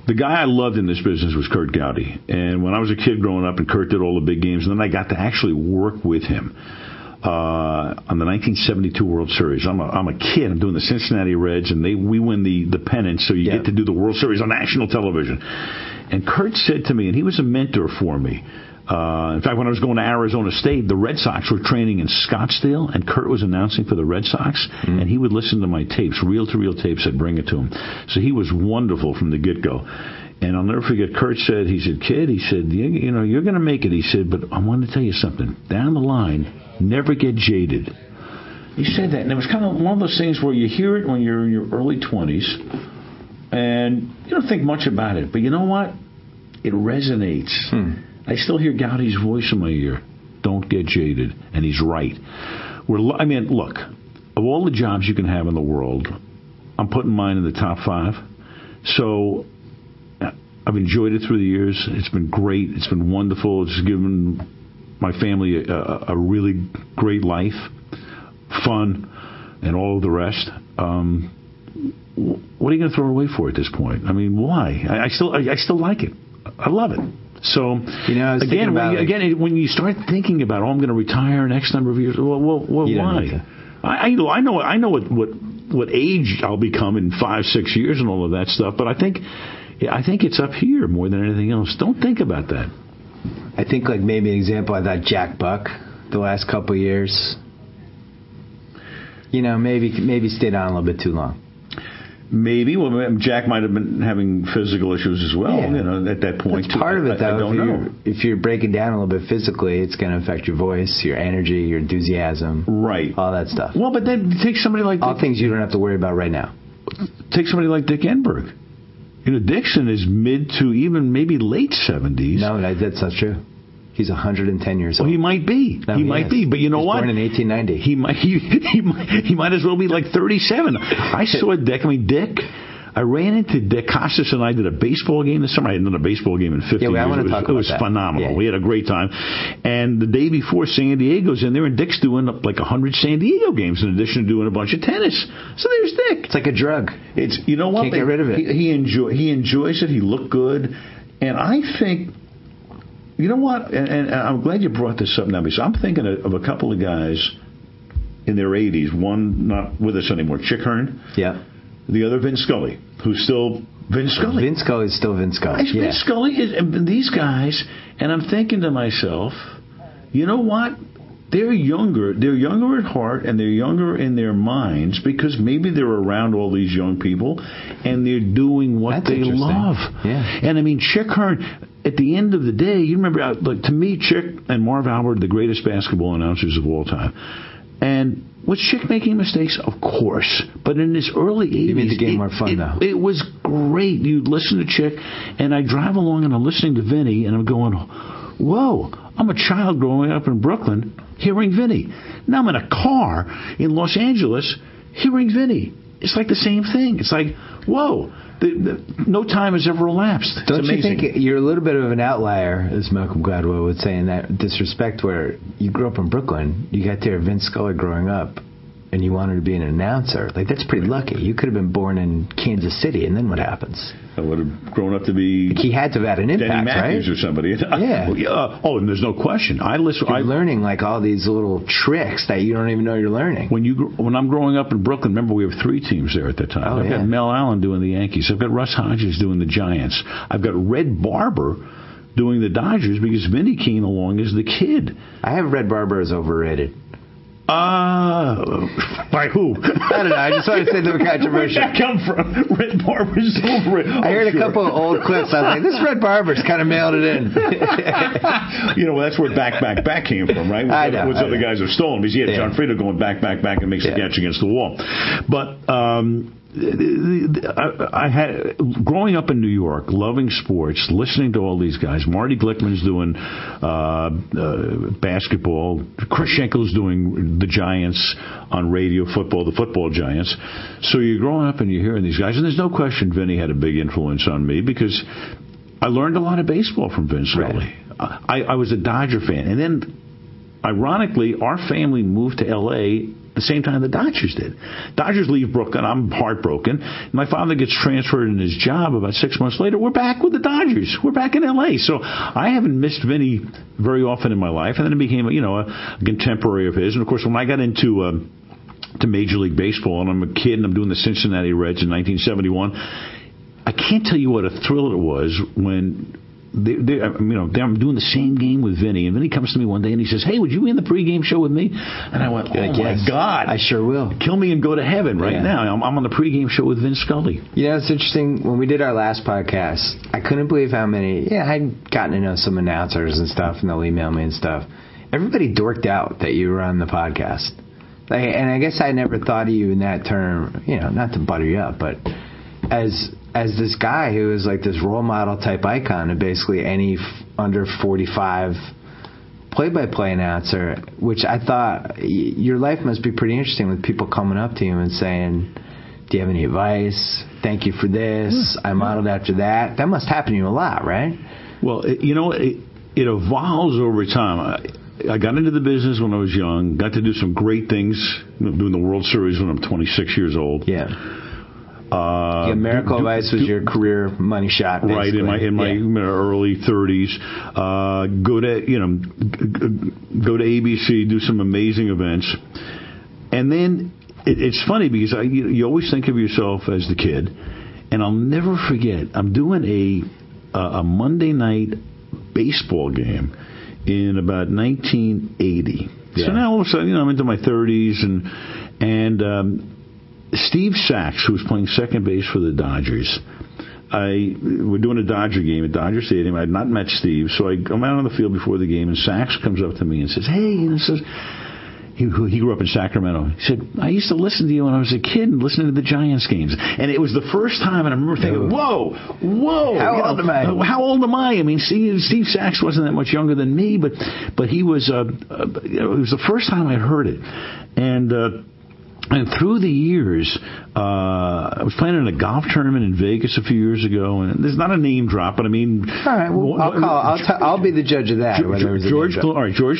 S5: The guy I loved in this business was Kurt Gowdy. And when I was a kid growing up, and Kurt did all the big games, and then I got to actually work with him on the 1972 World Series. I'm a kid. I'm doing the Cincinnati Reds, and we win the pennant, so you get to do the World Series on national television. And Kurt said to me, and he was a mentor for me. In fact, when I was going to Arizona State, the Red Sox were training in Scottsdale, and Kurt was announcing for the Red Sox, and he would listen to my tapes, reel-to-reel tapes. I'd bring it to him. So he was wonderful from the get-go. And I'll never forget, Kurt said, kid, he said, you're going to make it. He said, but I want to tell you something. Down the line, never get jaded. He said that, and it was kind of one of those things where you hear it when you're in your early 20s, and you don't think much about it. But you know what? It resonates. I still hear Gowdy's voice in my ear. Don't get jaded. And he's right. Look, of all the jobs you can have in the world, I'm putting mine in the top 5. So I've enjoyed it through the years. It's been great. It's been wonderful. It's given my family a really great life, fun, and all of the rest. What are you going to throw away for at this point? I mean, why? I still like it. I love it. So, when you start thinking about, I'm going to retire in X number of years, well why? I know what age I'll become in 5-6 years and all of that stuff, but I think it's up here more than anything else. Don't think about that.
S4: I think, like, maybe an example, I thought Jack Buck the last couple of years, maybe stayed on a little bit too long. Maybe. Well,
S5: Jack might have been having physical issues as well, at that point.
S4: That's part of it, though. I don't know. If you're breaking down a little bit physically, it's going to affect your voice, your energy, your enthusiasm.
S5: Right.
S4: All that stuff.
S5: Well, but then take somebody like...
S4: All things you don't have to worry about right now.
S5: Take somebody like Dick Enberg. Dixon is mid to even maybe late 70s.
S4: No, that's not true. He's 110 years old.
S5: Well, he might be.
S4: No,
S5: he might be. But you know what?
S4: Born in 1890.
S5: He might as well be like 37. I saw Dick. Dick. I ran into Dick. Costas and I did a baseball game this summer. I hadn't done a baseball game in 50 years.
S4: I want to talk about that.
S5: It was phenomenal.
S4: Yeah.
S5: We had a great time. And the day before, San Diego's in there, and Dick's doing like 100 San Diego games in addition to doing a bunch of tennis. So there's Dick.
S4: It's like a drug.
S5: It's, you know what?
S4: Can't get rid of it.
S5: He enjoys it. He looked good. And I think... You know what? And I'm glad you brought this up now, because I'm thinking of a couple of guys in their 80s. One not with us anymore, Chick Hearn.
S4: Yeah.
S5: The other, Vin Scully, who's still Vin Scully.
S4: Vin Scully is still Vin Scully.
S5: Yeah. Vin Scully is these guys, and I'm thinking to myself, you know what? They're younger. They're younger at heart, and they're younger in their minds because maybe they're around all these young people, and they're doing what they love.
S4: Yeah.
S5: And Chick Hearn. At the end of the day, you remember, to me, Chick and Marv Albert are the greatest basketball announcers of all time. And was Chick making mistakes? Of course. But in his early 80s...
S4: He made the game more fun, though.
S5: It was great. You'd listen to Chick, and I drive along and I'm listening to Vinny, and I'm going, whoa, I'm a child growing up in Brooklyn hearing Vinny. Now I'm in a car in Los Angeles hearing Vinny. It's like the same thing. It's like, whoa. No time has ever elapsed.
S4: Don't you think you're a little bit of an outlier, as Malcolm Gladwell would say, in that disrespect, where you grew up in Brooklyn, you got to hear Vince Scully growing up, and you wanted to be an announcer? Like, that's pretty lucky. You could have been born in Kansas City, and then what happens?
S5: I would have grown up to be...
S4: Like, he had to have had an impact,
S5: Denny Matthews,
S4: right?
S5: or somebody.
S4: Yeah.
S5: Oh, and there's no question.
S4: You're learning, like, all these little tricks that you don't even know you're learning.
S5: When I'm growing up in Brooklyn, remember, we have 3 teams there at that time. I've got Mel Allen doing the Yankees. I've got Russ Hodges doing the Giants. I've got Red Barber doing the Dodgers because Vinny came along as the kid.
S4: I have Red Barber as overrated.
S5: By who?
S4: I don't know. I just wanted to say they were controversial.
S5: Where'd that come from? Red Barber's over it.
S4: I heard a couple of old clips. I was like, this Red Barber's kind of mailed it in.
S5: That's where back came from, right? Which other guys have stolen. Because you had John Frieda going back and makes a catch against the wall. But I had, growing up in New York, loving sports, listening to all these guys. Marty Glickman's doing basketball. Chris Schenkel's doing the Giants on radio, the football Giants. So you're growing up and you're hearing these guys. And there's no question Vinny had a big influence on me because I learned a lot of baseball from Vin Scully. Right. I was a Dodger fan. And then, ironically, our family moved to L.A. the same time the Dodgers did. Dodgers leave Brooklyn. I'm heartbroken. My father gets transferred in his job about 6 months later. We're back with the Dodgers. We're back in L.A. So I haven't missed Vinny very often in my life. And then it became, a contemporary of his. And, of course, when I got into to Major League Baseball, and I'm a kid, and I'm doing the Cincinnati Reds in 1971, I can't tell you what a thrill it was when I'm doing the same game with Vinny, and Vinny comes to me one day and he says, "Hey, would you be in the pregame show with me?" And I went, "Oh my God,
S4: I sure will.
S5: Kill me and go to heaven right now. I'm on the pregame show with Vin Scully."
S4: It's interesting. When we did our last podcast, I couldn't believe how many. I'd gotten to know some announcers and stuff, and they'll email me and stuff. Everybody dorked out that you were on the podcast. And I guess I never thought of you in that term, not to butter you up, but as this guy who is like this role model type icon of basically any under 45 play-by-play announcer, which I thought your life must be pretty interesting with people coming up to you and saying, "Do you have any advice? Thank you for this. I modeled after that." That must happen to you a lot, right?
S5: Well, it evolves over time. I got into the business when I was young, got to do some great things, doing the World Series when I'm 26 years old.
S4: Yeah. Miracle Advice was your career money shot, basically.
S5: Right, in my early 30s. Go to ABC, do some amazing events. And then it's funny because you always think of yourself as the kid. And I'll never forget, I'm doing a Monday night baseball game in about 1980. Yeah. So now all of a sudden, I'm into my 30s, and Steve Sachs, who was playing second base for the Dodgers, we're doing a Dodger game at Dodger Stadium. I had not met Steve, so I come out on the field before the game, and Sachs comes up to me and says, "Hey," he grew up in Sacramento. He said, "I used to listen to you when I was a kid and listening to the Giants games." And it was the first time, and I remember thinking, whoa.
S4: How old am I?
S5: How old am I? I mean, Steve Sachs wasn't that much younger than me, but he was, it was the first time I heard it. And through the years, I was playing in a golf tournament in Vegas a few years ago, and there's not a name drop, but I mean,
S4: all right, well, I'll be the judge of that.
S5: George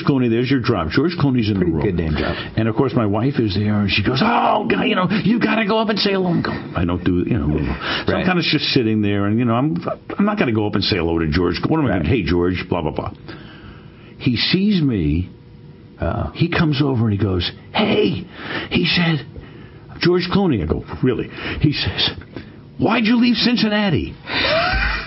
S5: Clooney, there's your drop. George Clooney's in the room.
S4: Good name drop.
S5: And of course, my wife is there, and she goes, "Oh, God, you got to go up and say hello." I don't do, So I'm kind of just sitting there, and I'm not going to go up and say hello to George. What am I going to? "Hey, George," blah blah blah. He sees me. He comes over and he goes, "Hey," he said, "George Clooney." I go, "Really?" He says, "Why'd you leave Cincinnati?"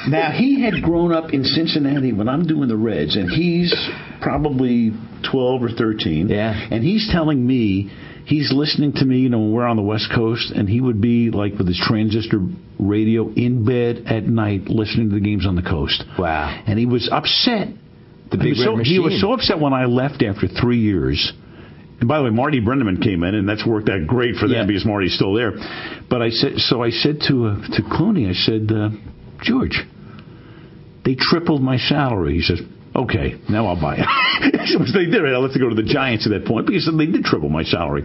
S5: Now, he had grown up in Cincinnati when I'm doing the Reds, and he's probably 12 or 13.
S4: Yeah.
S5: And he's telling me, he's listening to me, when we're on the West Coast, and he would be like with his transistor radio in bed at night listening to the games on the coast.
S4: Wow.
S5: And he was upset. He was so upset when I left after 3 years. And by the way, Marty Brenneman came in, and that's worked out great for them because Marty's still there. But I said to Clooney, I said, "George, they tripled my salary." He says, "Okay, now I'll buy it." So they did it. I'll have to go to the Giants at that point because they did triple my salary.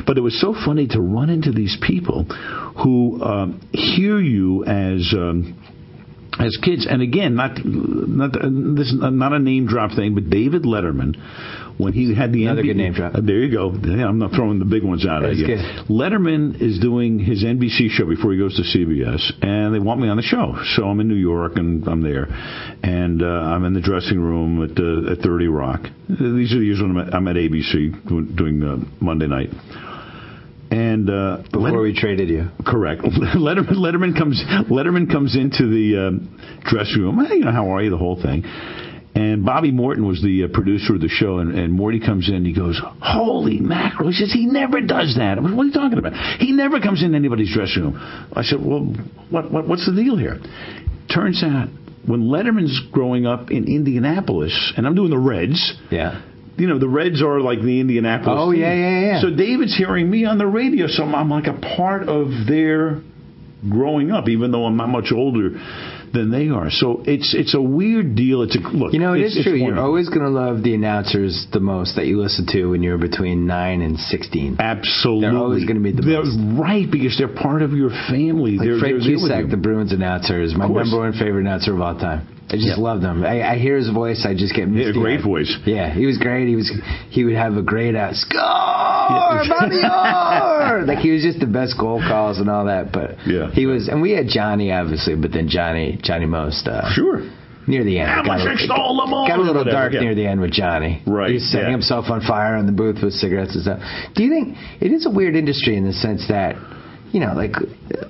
S5: But it was so funny to run into these people who hear you as kids. And again, not this is not a name drop thing, but David Letterman, when he had the
S4: another good name drop.
S5: There you go. I'm not throwing the big ones out at you. Letterman is doing his NBC show before he goes to CBS, and they want me on the show. So I'm in New York, and I'm there, and I'm in the dressing room at 30 Rock. These are the years when I'm at ABC doing Monday night. And
S4: before we traded you,
S5: correct. Letterman comes into the dressing room. "Hey, how are you?" The whole thing. And Bobby Morton was the producer of the show, and Morty comes in. And he goes, "Holy mackerel!" He says, "He never does that." I went, "What are you talking about? He never comes in anybody's dressing room." I said, "Well, what's the deal here?" Turns out, when Letterman's growing up in Indianapolis, and I'm doing the Reds.
S4: Yeah.
S5: The Reds are like the Indianapolis team.
S4: Yeah.
S5: So David's hearing me on the radio, so I'm like a part of their growing up, even though I'm not much older than they are. So it's a weird deal. It is
S4: true. You're always going to love the announcers the most that you listen to when you're between 9 and 16.
S5: Absolutely.
S4: They're always going to be the most.
S5: Right, because they're part of your family.
S4: Like Fred Cusack, the Bruins announcer, is my number one favorite announcer of all time. I just loved him. I hear his voice. I just get misty.
S5: He had a great voice.
S4: Yeah, he was great. He would have a great score, Bobby like he was just the best goal calls and all that. But he was, and we had Johnny obviously, but then Johnny Most.
S5: Sure.
S4: Near the end, got a little dark near the end with Johnny.
S5: Right.
S4: He was setting himself on fire in the booth with cigarettes and stuff. Do you think it is a weird industry in the sense that, you know, like,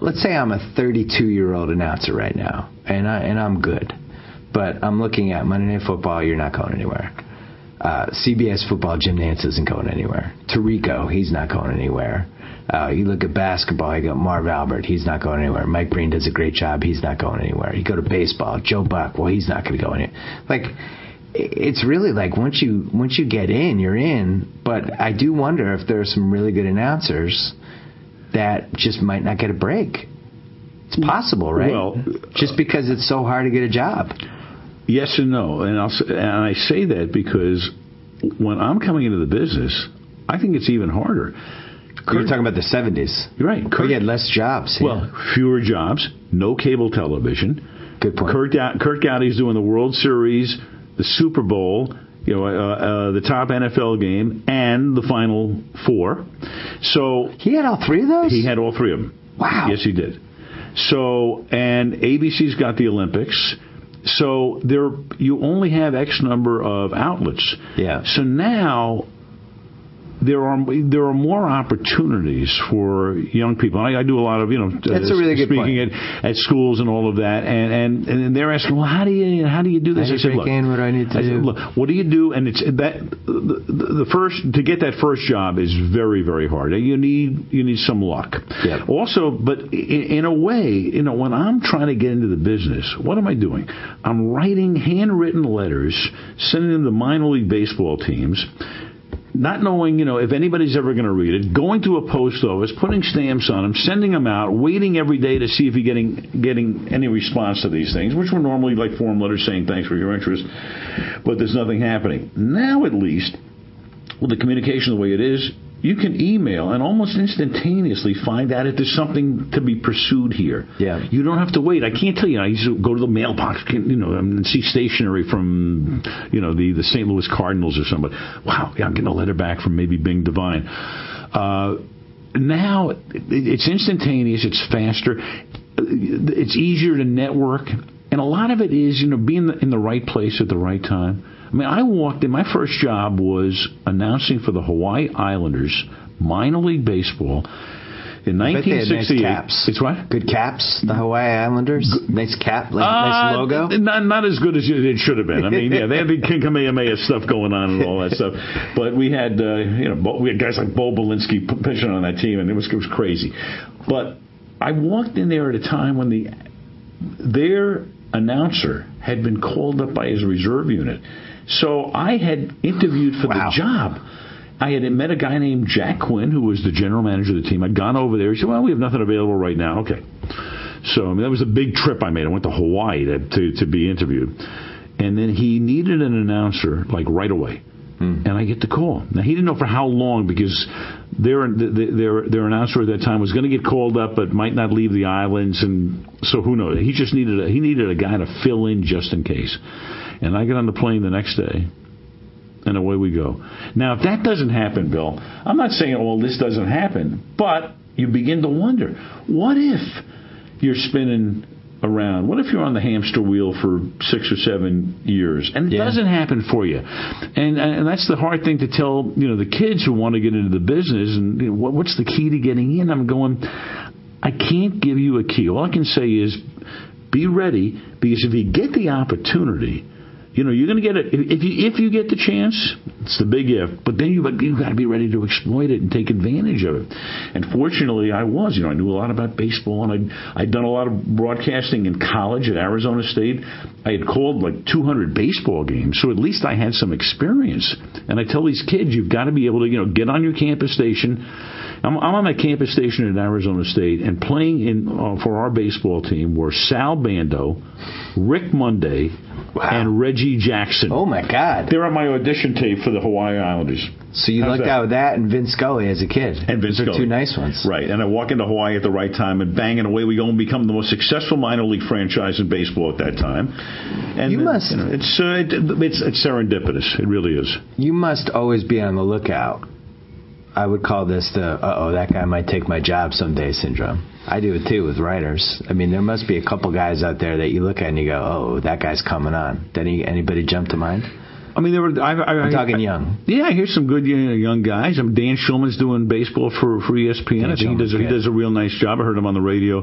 S4: let's say I'm a 32-year-old announcer right now, and I'm good, but I'm looking at Monday Night Football. You're not going anywhere. CBS Football, Jim Nantz isn't going anywhere. Tirico, he's not going anywhere. You look at basketball, you got Marv Albert, he's not going anywhere. Mike Breen does a great job, he's not going anywhere. You go to baseball, Joe Buck, well, he's not going to go anywhere. Like, it's really like once you get in, you're in. But I do wonder if there are some really good announcers that just might not get a break. It's possible, right?
S5: Well,
S4: just because it's so hard to get a job.
S5: Yes and no, and I say that because when I'm coming into the business, I think it's even harder.
S4: You're talking about the 70s.
S5: You're right.
S4: We had less jobs.
S5: Well, fewer jobs, no cable television.
S4: Good point.
S5: Kurt Gowdy's doing the World Series, the Super Bowl, the top NFL game, and the Final Four. So
S4: he had all three of those?
S5: He had all three of them.
S4: Wow.
S5: Yes, he did. So, and ABC's got the Olympics. So you only have X number of outlets.
S4: Yeah.
S5: So now there are more opportunities for young people. I do a lot of
S4: that's a really good
S5: speaking
S4: point.
S5: at schools and all of that, and they're asking, well, how do you do this?
S4: I said, look, what do I need to do?
S5: Look, what do you do? And it's that the first to get that first job is very, very hard. You need some luck.
S4: Yep.
S5: Also, but in a way, when I'm trying to get into the business, what am I doing? I'm writing handwritten letters, sending them to minor league baseball teams, not knowing, if anybody's ever going to read it, going to a post office, putting stamps on them, sending them out, waiting every day to see if you're getting any response to these things, which were normally like form letters saying thanks for your interest, but there's nothing happening. Now, at least, with the communication the way it is, you can email and almost instantaneously find out if there's something to be pursued here.
S4: Yeah.
S5: You don't have to wait. I can't tell you. I used to go to the mailbox, and see stationery from, the St. Louis Cardinals or somebody. Wow, I'm getting a letter back from maybe Bing Devine. Now it's instantaneous. It's faster. It's easier to network, and a lot of it is, being in the right place at the right time. I mean, I walked in. My first job was announcing for the Hawaii Islanders minor league baseball in 1968.
S4: Nice caps.
S5: It's what?
S4: Good caps. The Hawaii Islanders. Nice cap. Nice logo.
S5: Not as good as it should have been. I mean, they had the King Kamehameha stuff going on and all that stuff. But we had we had guys like Bo Belinsky pitching on that team, and it was crazy. But I walked in there at a time when their announcer had been called up by his reserve unit. So I had interviewed for the job. I had met a guy named Jack Quinn, who was the general manager of the team. I'd gone over there. He said, well, we have nothing available right now. Okay. So that was a big trip I made. I went to Hawaii to be interviewed. And then he needed an announcer, like, right away. And I get the call. Now, he didn't know for how long, because their announcer at that time was going to get called up but might not leave the islands. And so who knows? He just needed a guy to fill in just in case. And I get on the plane the next day, and away we go. Now, if that doesn't happen, Bill, I'm not saying, this doesn't happen, but you begin to wonder, what if you're spinning around? What if you're on the hamster wheel for 6 or 7 years, and it doesn't happen for you? And that's the hard thing to tell, the kids who want to get into the business, and what's the key to getting in? I'm going, I can't give you a key. All I can say is be ready, because if you get the opportunity, you're going to get it. If you get the chance, it's the big if. But then you've got to be ready to exploit it and take advantage of it. And fortunately, I was. I knew a lot about baseball, and I'd done a lot of broadcasting in college at Arizona State. I had called like 200 baseball games, so at least I had some experience. And I tell these kids, you've got to be able to, get on your campus station. I'm on my campus station at Arizona State, and playing for our baseball team were Sal Bando, Rick Monday, and Reggie Jackson.
S4: Oh, my God.
S5: They're on my audition tape for the Hawaii Islanders.
S4: So you lucked out with that and Vince Scully as a kid.
S5: And Vince
S4: Those are
S5: Scully.
S4: two nice ones.
S5: Right. And I walk into Hawaii at the right time, and bang, and away we go and become the most successful minor league franchise in baseball at that time. And
S4: you must.
S5: It's serendipitous. It really is.
S4: You must always be on the lookout. I would call this the, that guy might take my job someday syndrome. I do it too with writers. I mean, there must be a couple guys out there that you look at and you go, oh, that guy's coming on. Did anybody jump to mind?
S5: I mean, I'm
S4: talking young.
S5: Yeah, here's some good young guys. Dan Schulman's doing baseball for ESPN. I think he does a real nice job. I heard him on the radio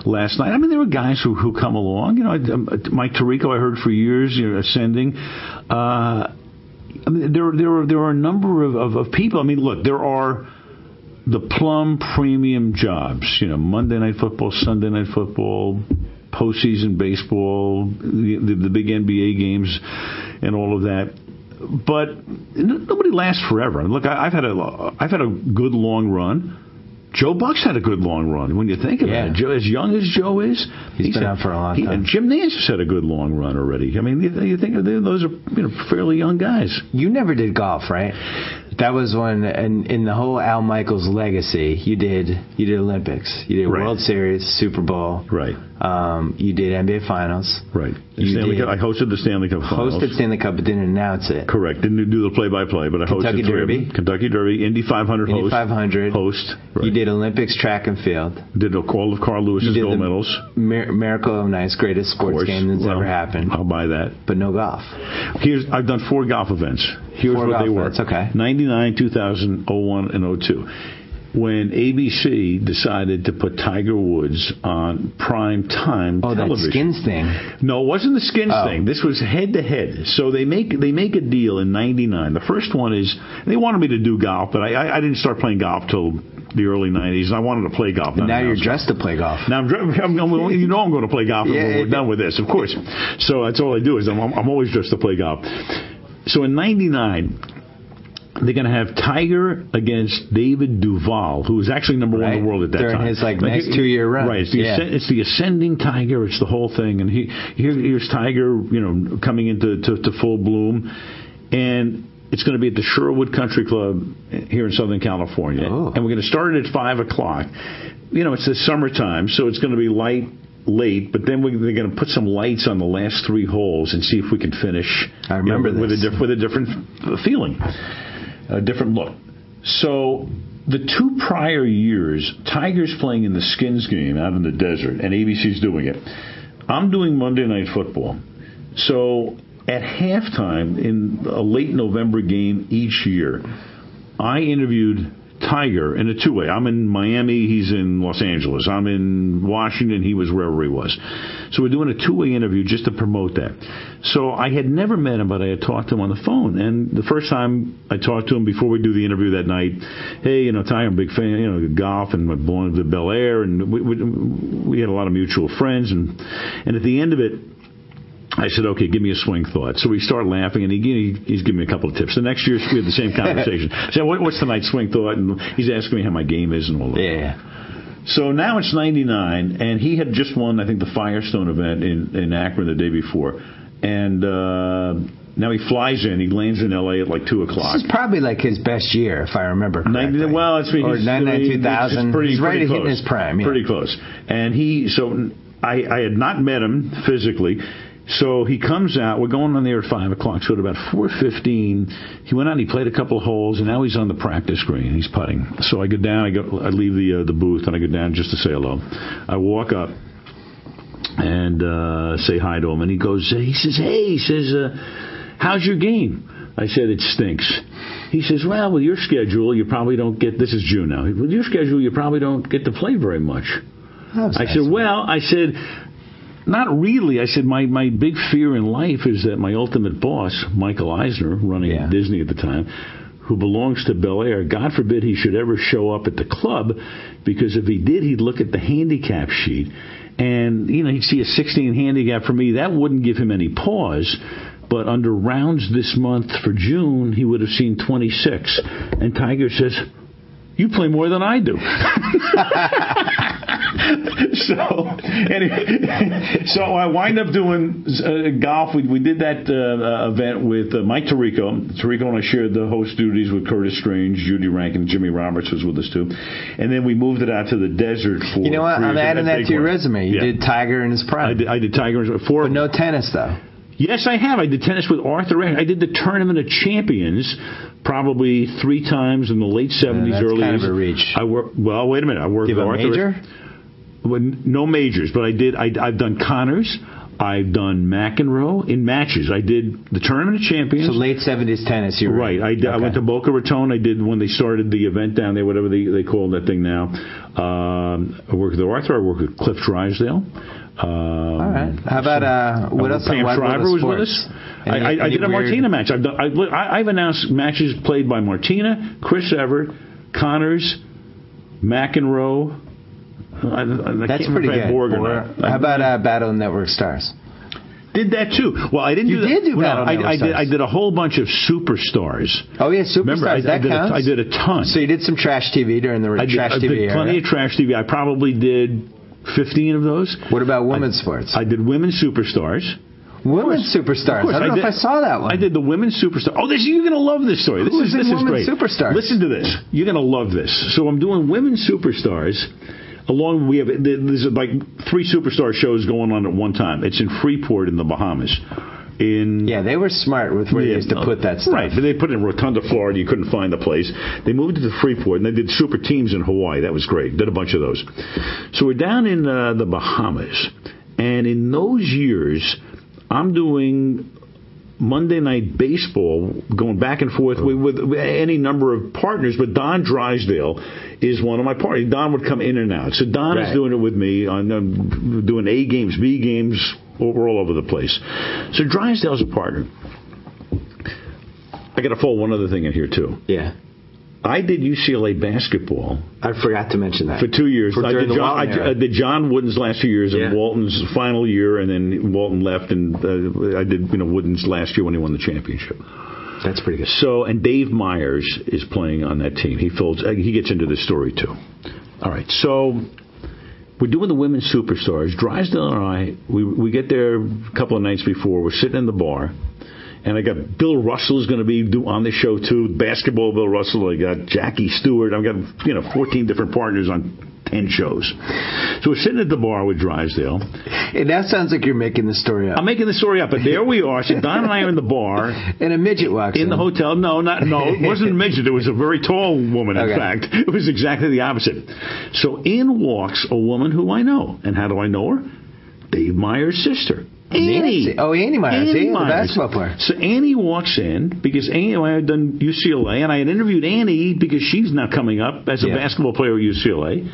S5: last night. I mean, there are guys who come along. Mike Tirico, I heard for years, ascending. I mean, there are a number of people. I mean, look, there are the plum premium jobs. Monday Night Football, Sunday Night Football, postseason baseball, the big NBA games, and all of that. But nobody lasts forever. Look, I've had a good long run. Joe Buck's had a good long run. When you think about it, Joe, as young as Joe is,
S4: he's been out for a long time.
S5: And Jim Nance has had a good long run already. I mean, you think of those are fairly young guys.
S4: You never did golf, right? That was when, in the whole Al Michaels legacy, you did Olympics, you did World Series, Super Bowl,
S5: right?
S4: You did NBA Finals,
S5: right? I hosted the Stanley Cup Finals.
S4: Hosted Stanley Cup, but didn't announce it.
S5: Correct. Didn't do the play-by-play, but I hosted Kentucky Derby, Indy 500
S4: Indy 500
S5: host. Right.
S4: You did Olympics track and field.
S5: Did all of Carl Lewis's gold medals.
S4: Miracle of Nice, greatest sports game that's ever happened.
S5: I'll buy that.
S4: But no golf.
S5: I've done 4 golf events. Here's what they were.
S4: That's okay.
S5: 99, 2000, 01, and 02. When ABC decided to put Tiger Woods on prime time television.
S4: Oh, that Skins thing.
S5: No, it wasn't the Skins thing. This was head-to-head. So they make a deal in 99. The first one is, they wanted me to do golf, but I didn't start playing golf till the early 90s, and I wanted to play golf.
S4: And now you're dressed to play golf.
S5: Now I'm going to play golf when we're done with this, of course. So that's all I do is I'm always dressed to play golf. So in 99, they're going to have Tiger against David Duval, who was actually number 1 in the world at that time.
S4: During his next 2-year run.
S5: Right. It's the ascending Tiger. It's the whole thing. And here's Tiger, coming into full bloom. And it's going to be at the Sherwood Country Club here in Southern California.
S4: Oh.
S5: And we're going to start it at 5 o'clock. It's the summertime, so it's going to be late, but then they're going to put some lights on the last 3 holes and see if we can finish.
S4: I remember
S5: with a different feeling, a different look. So the 2 prior years, Tiger's playing in the Skins game out in the desert, and ABC's doing it. I'm doing Monday Night Football. So at halftime in a late November game each year, I interviewed Tiger in a 2-way. I'm in Miami, he's in Los Angeles. I'm in Washington, he was wherever he was. So we're doing a 2-way interview just to promote that. So I had never met him, but I had talked to him on the phone. And the first time I talked to him before we do the interview that night, hey, Tiger, I'm a big fan, golf, and I belong to Bel Air, and we had a lot of mutual friends. And at the end of it, I said, okay, give me a swing thought. So we start laughing, and he's giving me a couple of tips. The next year, we had the same conversation. I said, what's tonight's swing thought? And he's asking me how my game is and all that.
S4: Yeah.
S5: So now it's 99, and he had just won, I think, the Firestone event in Akron the day before. And now he flies in. He lands in L.A. at like 2 o'clock.
S4: This is probably like his best year, if I remember correctly.
S5: Or
S4: 99, 2000. He's right at hitting his prime. Yeah.
S5: Pretty close. And I had not met him physically. So he comes out. We're going on there at 5 o'clock. So at about 4:15, he went out and he played a couple of holes, and now he's on the practice green. He's putting. So I go down. I leave the booth, and I go down just to say hello. I walk up and say hi to him, and he says, how's your game? I said, it stinks. He says, well, with your schedule, you probably don't get. This is June now. With your schedule, you probably don't get to play very much. I said, not really. I said, my big fear in life is that my ultimate boss, Michael Eisner, running Disney at the time, who belongs to Bel Air, God forbid he should ever show up at the club, because if he did, he'd look at the handicap sheet, and he'd see a 16 handicap for me. That wouldn't give him any pause. But under rounds this month for June, he would have seen 26. And Tiger says, you play more than I do. So I wind up doing golf. We did that event with Mike Tirico. Tirico and I shared the host duties with Curtis Strange, Judy Rankin, Jimmy Roberts was with us too. And then we moved it out to the desert for.
S4: You know what? I'm adding that to your resume. You did Tiger in his prime.
S5: I did Tiger in his prime.
S4: But no tennis though.
S5: Yes, I have. I did tennis with Arthur Ashe. I did the Tournament of Champions probably 3 times in the late 70s,
S4: that's
S5: early 80s.
S4: Kind of a reach.
S5: Well, wait a minute. I worked with Arthur.
S4: Major?
S5: Well, no majors, but I've done Connors. I've done McEnroe in matches. I did the Tournament of Champions.
S4: So late 70s tennis, you're
S5: right. I went to Boca Raton. I did when they started the event down there, whatever they call that thing now. I worked with Arthur. I worked with Cliff Drysdale.
S4: All right. How about what else?
S5: Pam Shriver was with us. I did a Martina match. I've announced matches played by Martina, Chris Evert, Connors, McEnroe.
S4: That's pretty good. How about Battle of Network Stars?
S5: Did that too. Well, I didn't do that.
S4: You did do Battle of Network Stars.
S5: I did a whole bunch of superstars.
S4: Oh yeah, superstars.
S5: Remember, I did a ton.
S4: So you did some trash TV during the trash TV era.
S5: Plenty of trash TV. I probably did 15 of those.
S4: What about women's sports?
S5: I did Women's Superstars.
S4: Women's Superstars. I don't know if I saw that one.
S5: I did the Women's Superstars. Oh, you're going to love this story. This is great.
S4: Superstars?
S5: Listen to this. You're going to love this. So I'm doing Women's Superstars. There's like 3 superstar shows going on at one time. It's in Freeport in the Bahamas.
S4: They were smart with where they used to put that stuff.
S5: Right, but they put it in Rotunda, Florida. You couldn't find the place. They moved it to Freeport, and they did super teams in Hawaii. That was great. Did a bunch of those. So we're down in the Bahamas, and in those years, I'm doing Monday Night Baseball, going back and forth with any number of partners, but Don Drysdale is one of my partners. Don would come in and out. So Don is doing it with me. I'm doing A games, B games, we're all over the place. So Drysdale's a partner. I got to fold one other thing in here, too.
S4: Yeah.
S5: I did UCLA basketball.
S4: I forgot to mention that.
S5: For 2 years. I did John Wooden's last 2 years and Walton's final year, and then Walton left, and I did Wooden's last year when he won the championship.
S4: That's pretty good.
S5: So, and Dave Myers is playing on that team. He gets into this story, too. All right, so we're doing the Women's Superstars. Drysdale and I, we get there a couple of nights before. We're sitting in the bar. And I got Bill Russell is going to be on the show, too. Basketball Bill Russell. I got Jackie Stewart. I've got, 14 different partners on 10 shows. So we're sitting at the bar with Drysdale.
S4: It now sounds like you're making the story up.
S5: I'm making the story up, but there we are. So Don and I are in the bar.
S4: And a midget walks in.
S5: In the hotel. No, it wasn't a midget. It was a very tall woman, in fact. It was exactly the opposite. So in walks a woman who I know. And how do I know her? Dave Myers' sister. Annie.
S4: Oh, Annie Myers. The basketball player.
S5: So Annie walks in because Annie, I had done UCLA, and I had interviewed Annie because she's now coming up as a basketball player at UCLA.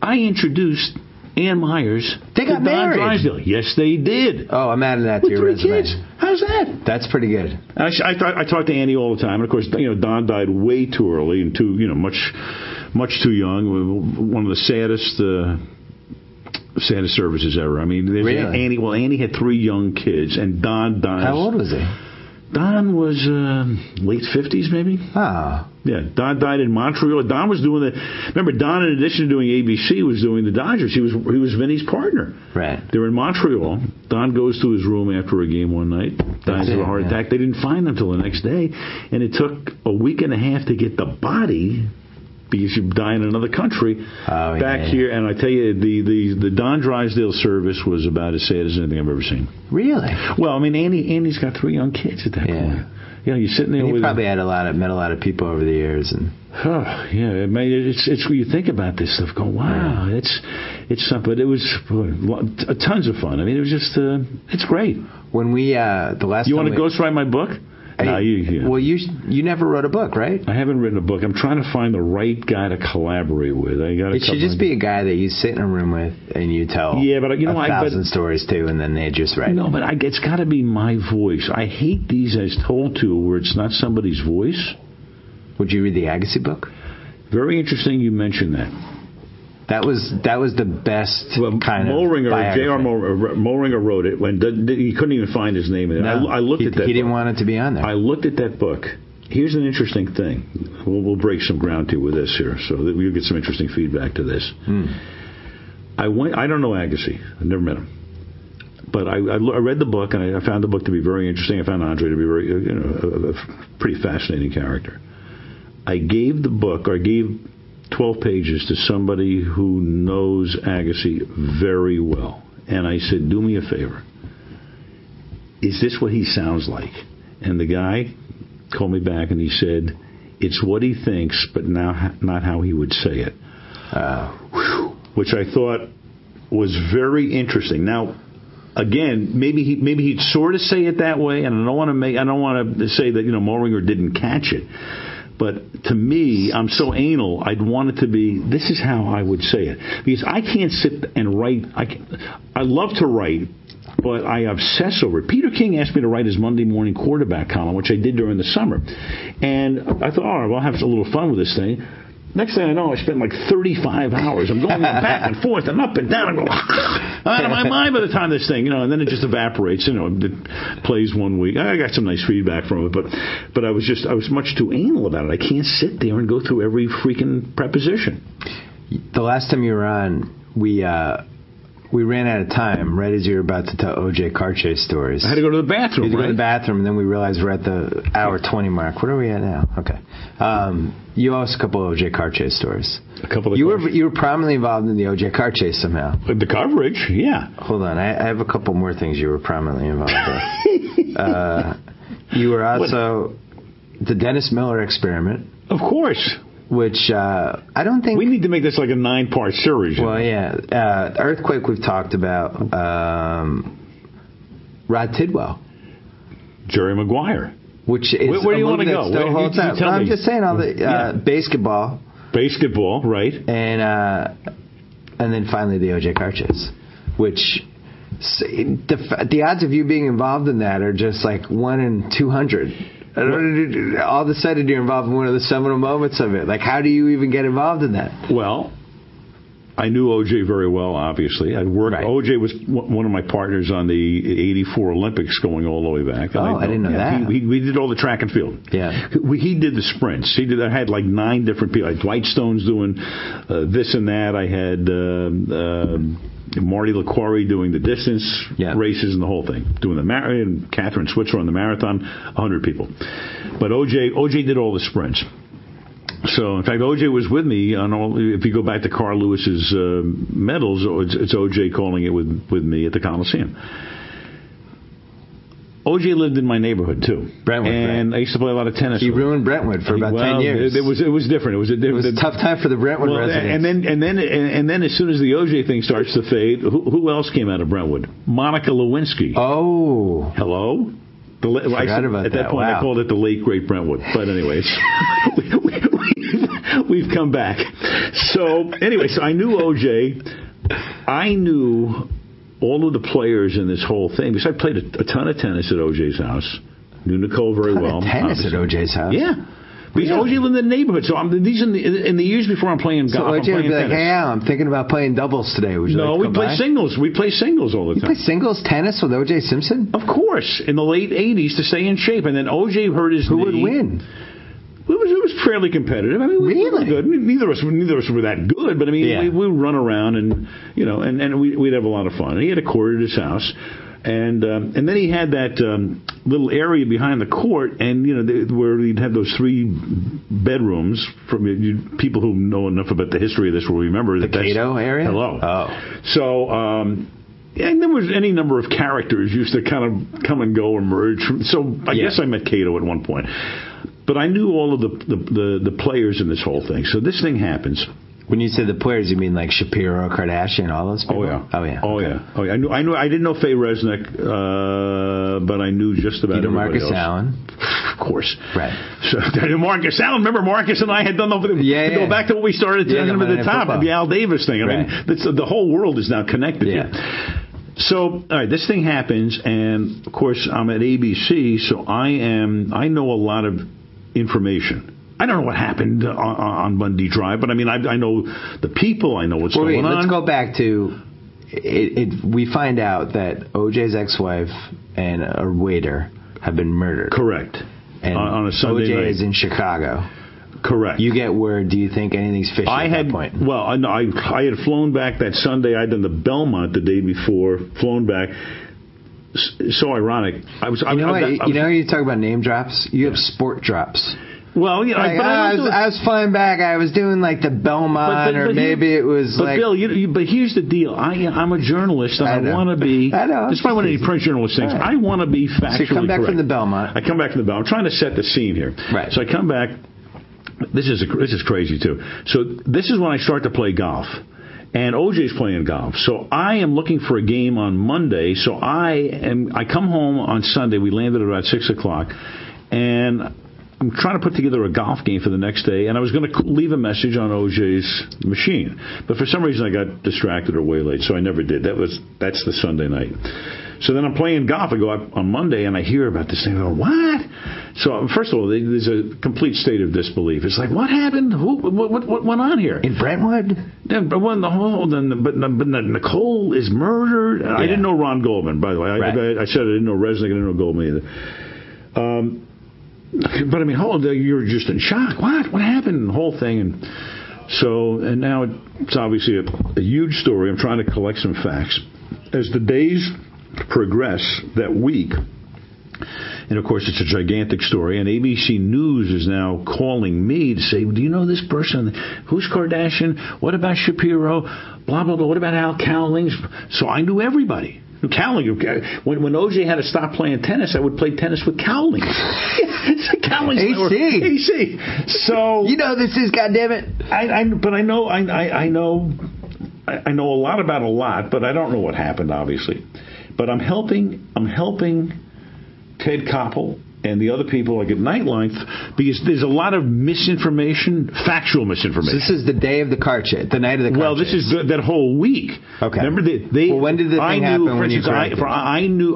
S5: I introduced Ann Myers
S4: to Don
S5: Drysdale. Yes, they did.
S4: Oh, I'm adding that to your resume.
S5: Kids. How's that?
S4: That's pretty good.
S5: I talked to Annie all the time, and of course, Don died way too early and much too young. One of the saddest services ever. I mean,
S4: really?
S5: Annie had 3 young kids, and Don died.
S4: How old was he?
S5: Don was late 50s, maybe.
S4: Oh.
S5: Yeah, Don died in Montreal. Don was doing remember, Don, in addition to doing ABC, was doing the Dodgers. He was Vinny's partner.
S4: Right.
S5: They're in Montreal. Don goes to his room after a game one night, dies of a heart attack. They didn't find him until the next day, and it took a week and a half to get the body, because you die in another country, back here. And I tell you, the Don Drysdale service was about as sad as anything I've ever seen.
S4: Really?
S5: Well, I mean, Annie's got 3 young kids at that point. You're sitting there. And
S4: he probably met a lot of people over the years, and
S5: it's you think about this stuff, go, wow, it's something. But it was tons of fun. I mean, it was just it's great.
S4: When we the last
S5: you want to ghostwrite my book?
S4: No, well, you never wrote a book, right?
S5: I haven't written a book. I'm trying to find the right guy to collaborate with.
S4: It should just be a guy that you sit in a room with and you tell 1,000 stories to, and then they just write.
S5: No, but it's got to be my voice. I hate these as told to where it's not somebody's voice.
S4: Would you read the Agassi book?
S5: Very interesting you mentioned that.
S4: That was the best kind of
S5: J.R. Moehringer wrote it when he couldn't even find his name in it.
S4: No,
S5: I looked at that.
S4: He didn't want it to be on there.
S5: I looked at that book. Here's an interesting thing. We'll break some ground to you with this here, so that we'll get some interesting feedback to this. I don't know Agassi. I've never met him. But I read the book, and I found the book to be very interesting. I found Andre to be very, a pretty fascinating character. I gave 12 pages to somebody who knows Agassi very well. And I said, do me a favor. Is this what he sounds like? And the guy called me back and he said, it's what he thinks, but not how he would say it. Which I thought was very interesting. Now, again, maybe he'd sort of say it that way, and I don't want to say that Moringer didn't catch it. But to me, I'm so anal, I'd want it to be, this is how I would say it. Because I can't sit and write. I love to write, but I obsess over it. Peter King asked me to write his Monday morning quarterback column, which I did during the summer. And I thought, all right, well, I'll have a little fun with this thing. Next thing I know, I spent like 35 hours. I'm going back and forth and up and down. I'm going, I'm out of my mind by the time this thing, and then it just evaporates. It plays one week. I got some nice feedback from it, but I was much too anal about it. I can't sit there and go through every freaking preposition.
S4: The last time you were on, we ran out of time right as you were about to tell O.J. car chase stories.
S5: I had to go to the bathroom.
S4: You had to go to the bathroom, and then we realized we're at the hour 20 mark. What are we at now? Okay. You owe us a couple of O.J. car chase stories.
S5: A couple of
S4: you were prominently involved in the O.J. car chase somehow.
S5: The coverage, yeah.
S4: Hold on. I have a couple more things you were prominently involved in. You were also the Dennis Miller experiment.
S5: Of course.
S4: Which I don't think...
S5: We need to make this like a 9-part series.
S4: Well, yeah. Earthquake we've talked about. Rod Tidwell.
S5: Jerry Maguire.
S4: Which is
S5: where do you want to go?
S4: Still holds up. No, I'm just saying all the basketball.
S5: Basketball, right.
S4: And then finally the O.J. car chase. Which... The odds of you being involved in that are just like 1 in 200. All of a sudden you're involved in one of the seminal moments of it. Like, how do you even get involved in that?
S5: Well, I knew O.J. very well, obviously. I'd worked. Right. O.J. was one of my partners on the 84 Olympics going all the way back.
S4: I didn't know that.
S5: We did all the track and field.
S4: Yeah.
S5: He did the sprints. I had like 9 different people. I had Dwight Stones doing this and that. I had... Marty LaQuarrie doing the distance races and the whole thing, doing the marathon, and Catherine Switzer on the marathon, 100 people. But OJ did all the sprints. So, in fact, OJ was with me on all. If you go back to Carl Lewis's medals, it's OJ calling it with me at the Coliseum. OJ lived in my neighborhood too,
S4: Brentwood,
S5: and I used to play a lot of tennis.
S4: He ruined Brentwood for about 10 years.
S5: It was different. It was
S4: a tough time for the Brentwood residents.
S5: And then as soon as the OJ thing starts to fade, who else came out of Brentwood? Monica Lewinsky.
S4: Oh,
S5: hello.
S4: Forgot about
S5: at that point, I called it the late great Brentwood. But anyways, we've come back. So I knew OJ. I knew all of the players in this whole thing, because I played a ton of tennis at OJ's house. Knew Nicole very well.
S4: Tennis at OJ's house?
S5: Yeah. Because OJ lived in the neighborhood. So these in the years before I'm playing golf.
S4: So OJ would be like, hey, Al, I'm thinking about playing doubles today. Would you like to come by?
S5: Singles. We play singles all the time.
S4: You play singles tennis with OJ Simpson?
S5: Of course. In the late 80s to stay in shape. And then OJ hurt his knee.
S4: Who would win?
S5: It was fairly competitive. I mean, we were good. Neither of us were that good, but I mean, we would run around and we'd have a lot of fun. And he had a court at his house, and then he had that little area behind the court, and where he'd have those 3 bedrooms. From people who know enough about the history of this will remember
S4: the Cato area.
S5: Hello.
S4: Oh,
S5: so. And there was any number of characters used to kind of come and go or merge. So I guess I met Cato at one point. But I knew all of the players in this whole thing. So this thing happens.
S4: When you say the players, you mean like Shapiro, Kardashian, all those people?
S5: Oh yeah. I knew. I didn't know Faye Resnick, but I knew just about everybody else.
S4: Marcus Allen.
S5: Of course.
S4: Right.
S5: So Marcus Allen. Remember, Marcus and I had done the go back to what we started at the top of the Al Davis thing. I mean, the whole world is now connected here. So, all right, this thing happens, and of course, I'm at ABC, so I know a lot of information. I don't know what happened on Bundy Drive, but I mean, I know the people. I know what's going on.
S4: Let's go back to we find out that OJ's ex-wife and a waiter have been murdered.
S5: Correct.
S4: And
S5: on a Sunday night.
S4: OJ is in Chicago.
S5: Correct.
S4: You get word. Do you think anything's fishy at that point?
S5: Well, I had flown back that Sunday. I'd done the Belmont the day before, flown back. So ironic.
S4: You talk about name drops. You have sport drops.
S5: Well,
S4: I was flying back. I was doing like the Belmont, or maybe it was
S5: like. But Bill, but here's the deal. I'm a journalist, and I want to be.
S4: I know.
S5: Despite what any print journalist thinks, I want to be factually correct.
S4: So you come back from the Belmont.
S5: I come back from the Belmont. I'm trying to set the scene here.
S4: Right.
S5: So I come back. This is crazy too. So this is when I start to play golf. And OJ's playing golf. So I am looking for a game on Monday. So I come home on Sunday. We landed at about 6 o'clock. And I'm trying to put together a golf game for the next day. And I was going to leave a message on OJ's machine. But for some reason I got distracted or waylaid. So I never did. That's the Sunday night. So then I'm playing golf. I go up on Monday and I hear about this thing. I go, what? So first of all, there's a complete state of disbelief. It's like, what happened? What went on here?
S4: In Brentwood?
S5: Then, but Nicole is murdered. Yeah. I didn't know Ron Goldman, by the way. I said I didn't know Resnick. I didn't know Goldman either. But I mean, you're just in shock. What happened? The whole thing. And now it's obviously a huge story. I'm trying to collect some facts. As the days progress that week, and of course it's a gigantic story, and ABC News is now calling me to say, do you know this person? Who's Kardashian? What about Shapiro? Blah, blah, blah. What about Al Cowlings? So I knew everybody. Cowling. When OJ had to stop playing tennis, I would play tennis with Cowlings. AC. So
S4: you know this is, goddammit.
S5: But I know a lot about a lot, but I don't know what happened, obviously. But I'm helping Ted Koppel and the other people like at Nightline because there's a lot of misinformation, factual misinformation.
S4: So this is the day of the car chase, the night of the car chase.
S5: Well, this is that whole week.
S4: Okay.
S5: Remember
S4: when did the thing happen? When you corrected?
S5: I knew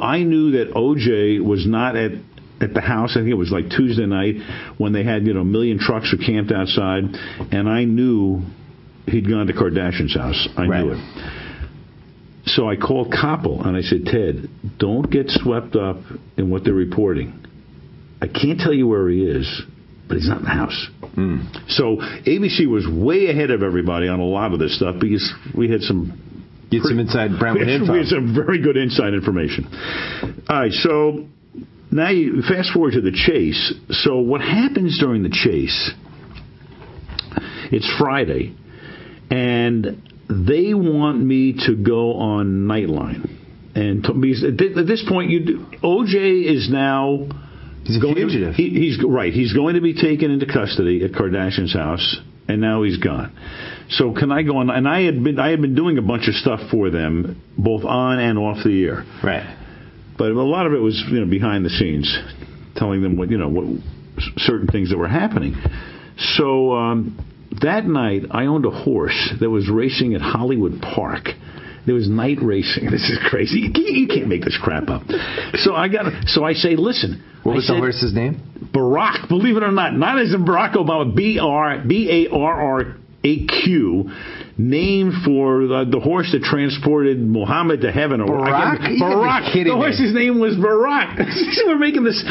S5: that OJ was not at the house. I think it was like Tuesday night when they had a million trucks were camped outside, and I knew he'd gone to Kardashian's house. I knew it. So I called Koppel and I said, Ted, don't get swept up in what they're reporting. I can't tell you where he is, but he's not in the house. So ABC was way ahead of everybody on a lot of this stuff because we had some
S4: inside Brentwood info.
S5: We had some very good inside information. All right, so now you fast forward to the chase. So what happens during the chase? It's Friday, and they want me to go on Nightline. And because at this point, OJ is now...
S4: He's a fugitive.
S5: He's right. He's going to be taken into custody at Kardashian's house, and now he's gone. So can I go on? And I had been doing a bunch of stuff for them, both on and off the air.
S4: Right.
S5: But a lot of it was behind the scenes, telling them what certain things that were happening. So that night, I owned a horse that was racing at Hollywood Park. There was night racing. This is crazy. You can't make this crap up. So I say, listen.
S4: What was the horse's name?
S5: Barack. Believe it or not, not as in Barack Obama. Barraq, named for the horse that transported Muhammad to heaven.
S4: Barack.
S5: Barack. The horse's name was Barack. We're making this.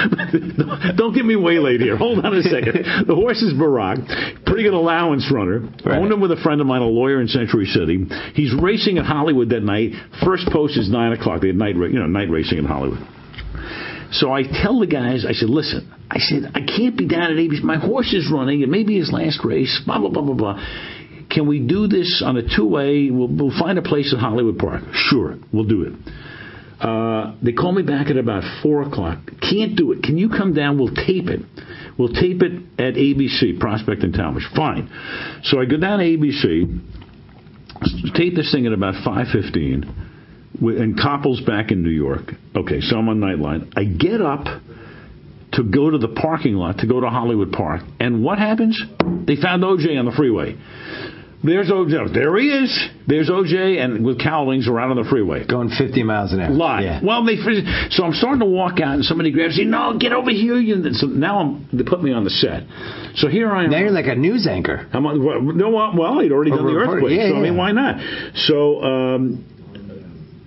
S5: Don't get me waylaid here. Hold on a second. The horse is Barack. Pretty good allowance runner. Right. Owned him with a friend of mine, a lawyer in Century City. He's racing at Hollywood that night. First post is 9 o'clock. They had night racing in Hollywood. So I tell the guys, I said, listen, I can't be down at ABC. My horse is running. It may be his last race, blah, blah, blah, blah, blah. Can we do this on a two-way? We'll find a place at Hollywood Park. Sure, we'll do it. They call me back at about 4 o'clock. Can't do it. Can you come down? We'll tape it. We'll tape it at ABC, Prospect and Talmadge. Fine. So I go down to ABC, tape this thing at about 5:15. And Koppel's back in New York. Okay, so I'm on Nightline. I get up to go to the parking lot, to go to Hollywood Park. And what happens? They found OJ on the freeway. There's OJ. There he is. There's OJ, and with Cowlings around on the freeway.
S4: Going 50 miles an hour.
S5: Live.
S4: Yeah.
S5: Well, so I'm starting to walk out, and somebody grabs me. No, get over here. So now they put me on the set. So here I am.
S4: Now you're like a news anchor.
S5: He'd already done the earthquake.
S4: Yeah,
S5: so, I mean, why not? So...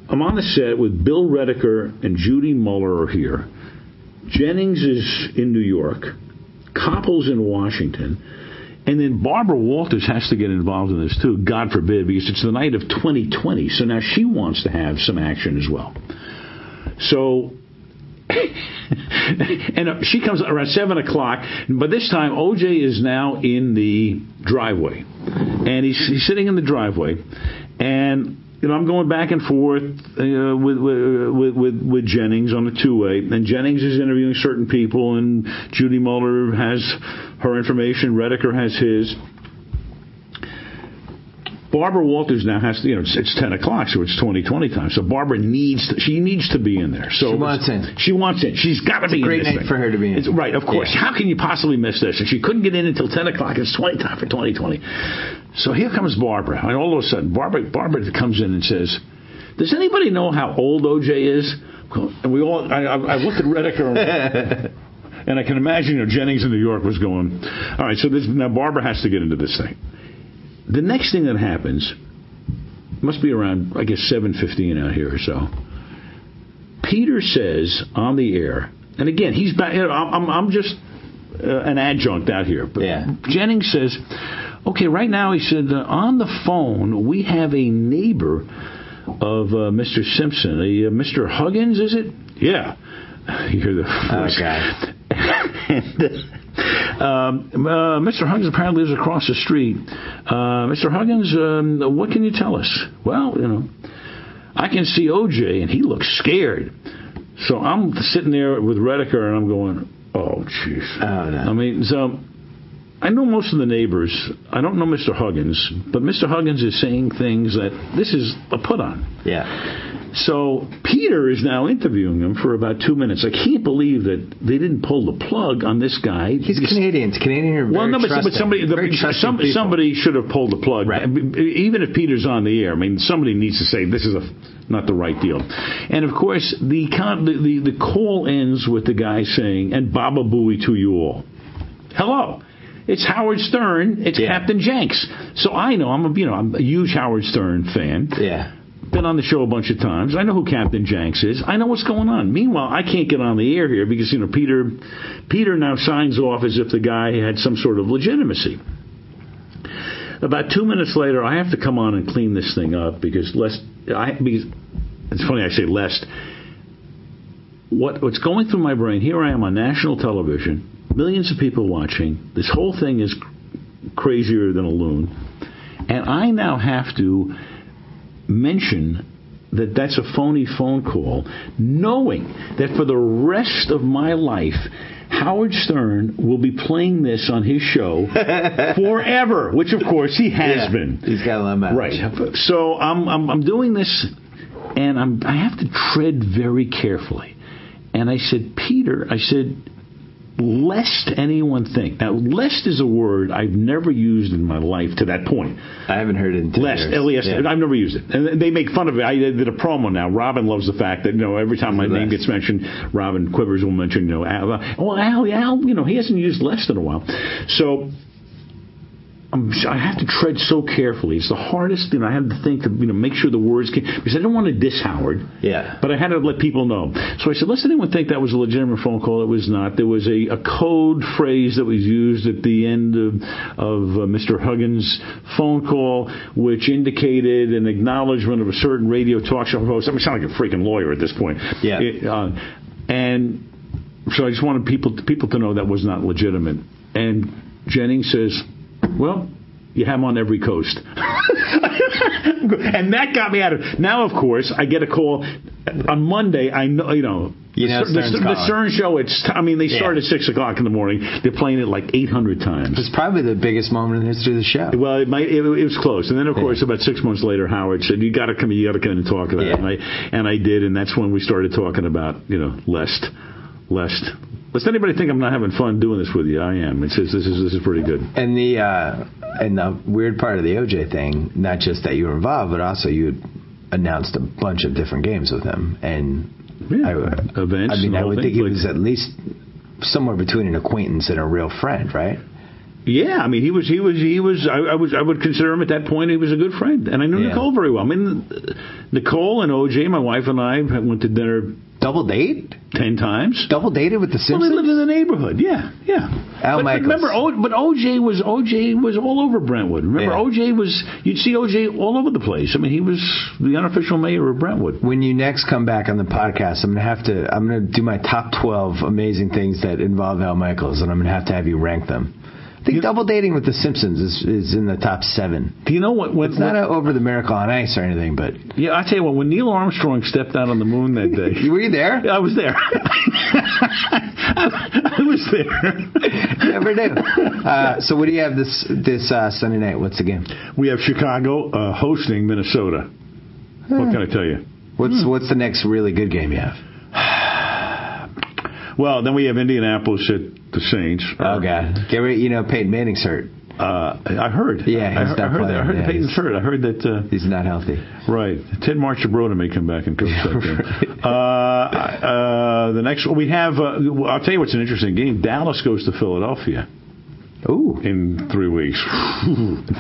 S5: I'm on the set with Bill Redeker and Judy Muller are here. Jennings is in New York. Koppel's in Washington. And then Barbara Walters has to get involved in this too, God forbid, because it's the night of 2020. So now she wants to have some action as well. So, and she comes around 7 o'clock. But this time, OJ is now in the driveway. And he's sitting in the driveway. And I'm going back and forth with Jennings on the two-way, and Jennings is interviewing certain people, and Judy Muller has her information, Redeker has his. Barbara Walters now has to, it's 10 o'clock, so it's 2020 time. So Barbara needs to be in there. So
S4: she wants in.
S5: She wants in. She's got to be in this thing.
S4: It's a great night for her to be in.
S5: Right, of course. Yeah. How can you possibly miss this? And she couldn't get in until 10 o'clock. It's 20 time for 2020. So here comes Barbara. And all of a sudden, Barbara comes in and says, "Does anybody know how old OJ is?" And I looked at Redeker and I can imagine, Jennings in New York was going, all right, so now Barbara has to get into this thing. The next thing that happens must be around, I guess, 7:15 out here or so. Peter says on the air, and again, he's back. I'm just an adjunct out here, but yeah. Jennings says, "Okay, right now," he said, "on the phone we have a neighbor of Mr. Simpson, Mr. Huggins, is it?" Yeah, you hear the voice.
S4: Okay.
S5: And Mr. Huggins apparently lives across the street. Mr. Huggins, what can you tell us? Well, I can see OJ, and he looks scared. So I'm sitting there with Redeker, and I'm going, oh, jeez.
S4: Oh, no.
S5: I mean, so I know most of the neighbors. I don't know Mr. Huggins, but Mr. Huggins is saying things that this is a put-on.
S4: Yeah.
S5: So Peter is now interviewing him for about 2 minutes. I can't believe that they didn't pull the plug on this guy.
S4: He's Canadian. Canadian are very
S5: but somebody should have pulled the plug.
S4: Right.
S5: Even if Peter's on the air, I mean, somebody needs to say this is not the right deal. And of course, the call ends with the guy saying, "And Baba Booey to you all." Hello. It's Howard Stern. It's Captain Jenks. So I know I'm a huge Howard Stern fan.
S4: Yeah.
S5: Been on the show a bunch of times. I know who Captain Jenks is. I know what's going on. Meanwhile, I can't get on the air here because Peter now signs off as if the guy had some sort of legitimacy. About 2 minutes later, I have to come on and clean this thing up because it's funny I say lest. What's going through my brain? Here I am on national television. Millions of people watching. This whole thing is crazier than a loon. And I now have to mention that that's a phony phone call, knowing that for the rest of my life, Howard Stern will be playing this on his show forever, which of course he has been.
S4: He's got a lot of mileage.
S5: Right. So I'm doing this, and I have to tread very carefully. And I said, Peter, lest anyone think. Now, lest is a word I've never used in my life to that point.
S4: I haven't heard it in 2 years.
S5: Lest, yeah. I've never used it. And they make fun of it. I did a promo now. Robin loves the fact that, every time my name gets mentioned, Robin Quivers will mention, Al, he hasn't used lest in a while. So I have to tread so carefully. It's the hardest thing. I had to think to make sure the words came, because I didn't want to diss Howard.
S4: Yeah.
S5: But I had to let people know. So I said, lest anyone think that was a legitimate phone call. It was not. There was a code phrase that was used at the end of Mr. Huggins' phone call, which indicated an acknowledgement of a certain radio talk show host. I sound like a freaking lawyer at this point.
S4: Yeah.
S5: And so I just wanted people to know that was not legitimate. And Jennings says, well, you have them on every coast. And that got me out of it. Now, of course, I get a call on Monday. I know, the Stern show, they start at 6 o'clock in the morning. They're playing it like 800 times.
S4: It's probably the biggest moment in the history of the show.
S5: Well, it was close. And then, of course, about 6 months later, Howard said, you got to come in and talk about it. And I did, and that's when we started talking about, lest. Lest anybody think I'm not having fun doing this with you, I am. This is pretty good.
S4: And the weird part of the OJ thing, not just that you were involved, but also you had announced a bunch of different games with him, and
S5: events.
S4: I would think he was at least somewhere between an acquaintance and a real friend, right?
S5: Yeah, I mean, he was. I would consider him at that point. He was a good friend, and I knew Nicole very well. I mean, Nicole and OJ, my wife and I, went to dinner.
S4: Double date?
S5: 10 times.
S4: Double dated with the Simpsons?
S5: Well, they lived in the neighborhood. Yeah.
S4: Al Michaels.
S5: Remember, OJ was all over Brentwood. Remember, you'd see OJ all over the place. I mean, he was the unofficial mayor of Brentwood.
S4: When you next come back on the podcast, I'm going to do my top 12 amazing things that involve Al Michaels, and I'm going to have you rank them. I think double dating with the Simpsons is in the top 7.
S5: Do you know what?
S4: It's not over the Miracle on Ice or anything, but
S5: yeah, I tell you what. When Neil Armstrong stepped out on the moon that day,
S4: were you there?
S5: I was there. I was there.
S4: Never knew. So what do you have this Sunday night? What's the game?
S5: We have Chicago hosting Minnesota. What can I tell you?
S4: What's the next really good game you have?
S5: Well, then we have Indianapolis at the Saints.
S4: Oh, God. Peyton Manning's hurt.
S5: I heard.
S4: Yeah, he's not playing.
S5: I heard that Peyton's hurt. I heard that...
S4: he's not healthy.
S5: Right. Ted Marchibroda may come back and coach that game. The next one we have... I'll tell you what's an interesting game. Dallas goes to Philadelphia.
S4: Ooh.
S5: In 3 weeks.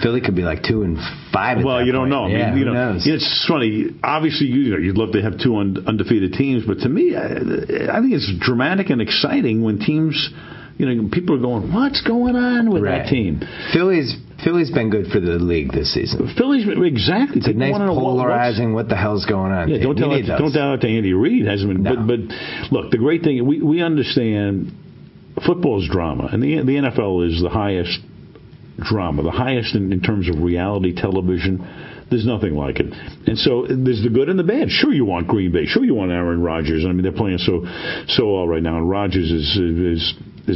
S4: Philly could be like 2-5.
S5: Well, you don't know.
S4: Yeah,
S5: who
S4: knows?
S5: It's funny. Obviously, you'd love to have 2 undefeated teams, but to me, I think it's dramatic and exciting when teams, people are going, "What's going on with that team?"
S4: Philly's been good for the league this season.
S5: Philly's exactly.
S4: It's a nice polarizing. What the hell's going on?
S5: Yeah, don't tell that to Andy Reid. Hasn't been. No. But look, the great thing we understand. Football is drama, and the NFL is the highest drama, the highest in terms of reality television. There's nothing like it. And so there's the good and the bad. Sure, you want Green Bay. Sure, you want Aaron Rodgers. I mean, they're playing so well right now, and Rodgers is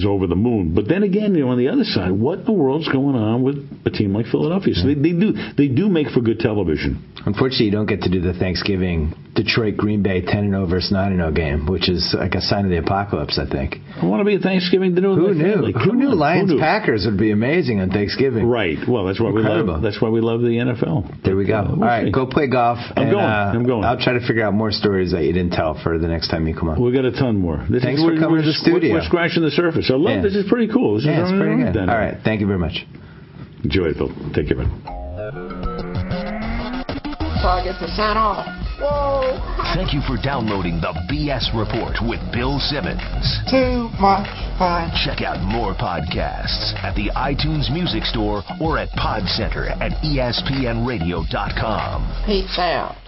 S5: over the moon. But then again, on the other side, what in the world's going on with a team like Philadelphia? So they do make for good television.
S4: Unfortunately, you don't get to do the Thanksgiving Detroit Green Bay 10-0 versus 9-0 game, which is like a sign of the apocalypse, I think.
S5: I want to be at Thanksgiving dinner with my family.
S4: Who knew Lions Packers would be amazing on Thanksgiving?
S5: Right. Well, that's why we love the NFL.
S4: There we go. All right, go play golf.
S5: I'm going.
S4: I'll try to figure out more stories that you didn't tell for the next time you come on.
S5: We got a ton more.
S4: Thanks for coming to the studio.
S5: We're scratching the surface. I love this. Is pretty cool. This is
S4: pretty good. All right, thank you very much.
S5: Enjoy it, Phil. Take care, man.
S2: So I get to sign off. Whoa!
S1: Thank you for downloading the B.S. Report with Bill Simmons.
S2: Too much fun.
S1: Check out more podcasts at the iTunes Music Store or at Pod Center at ESPNradio.com.
S2: Peace out.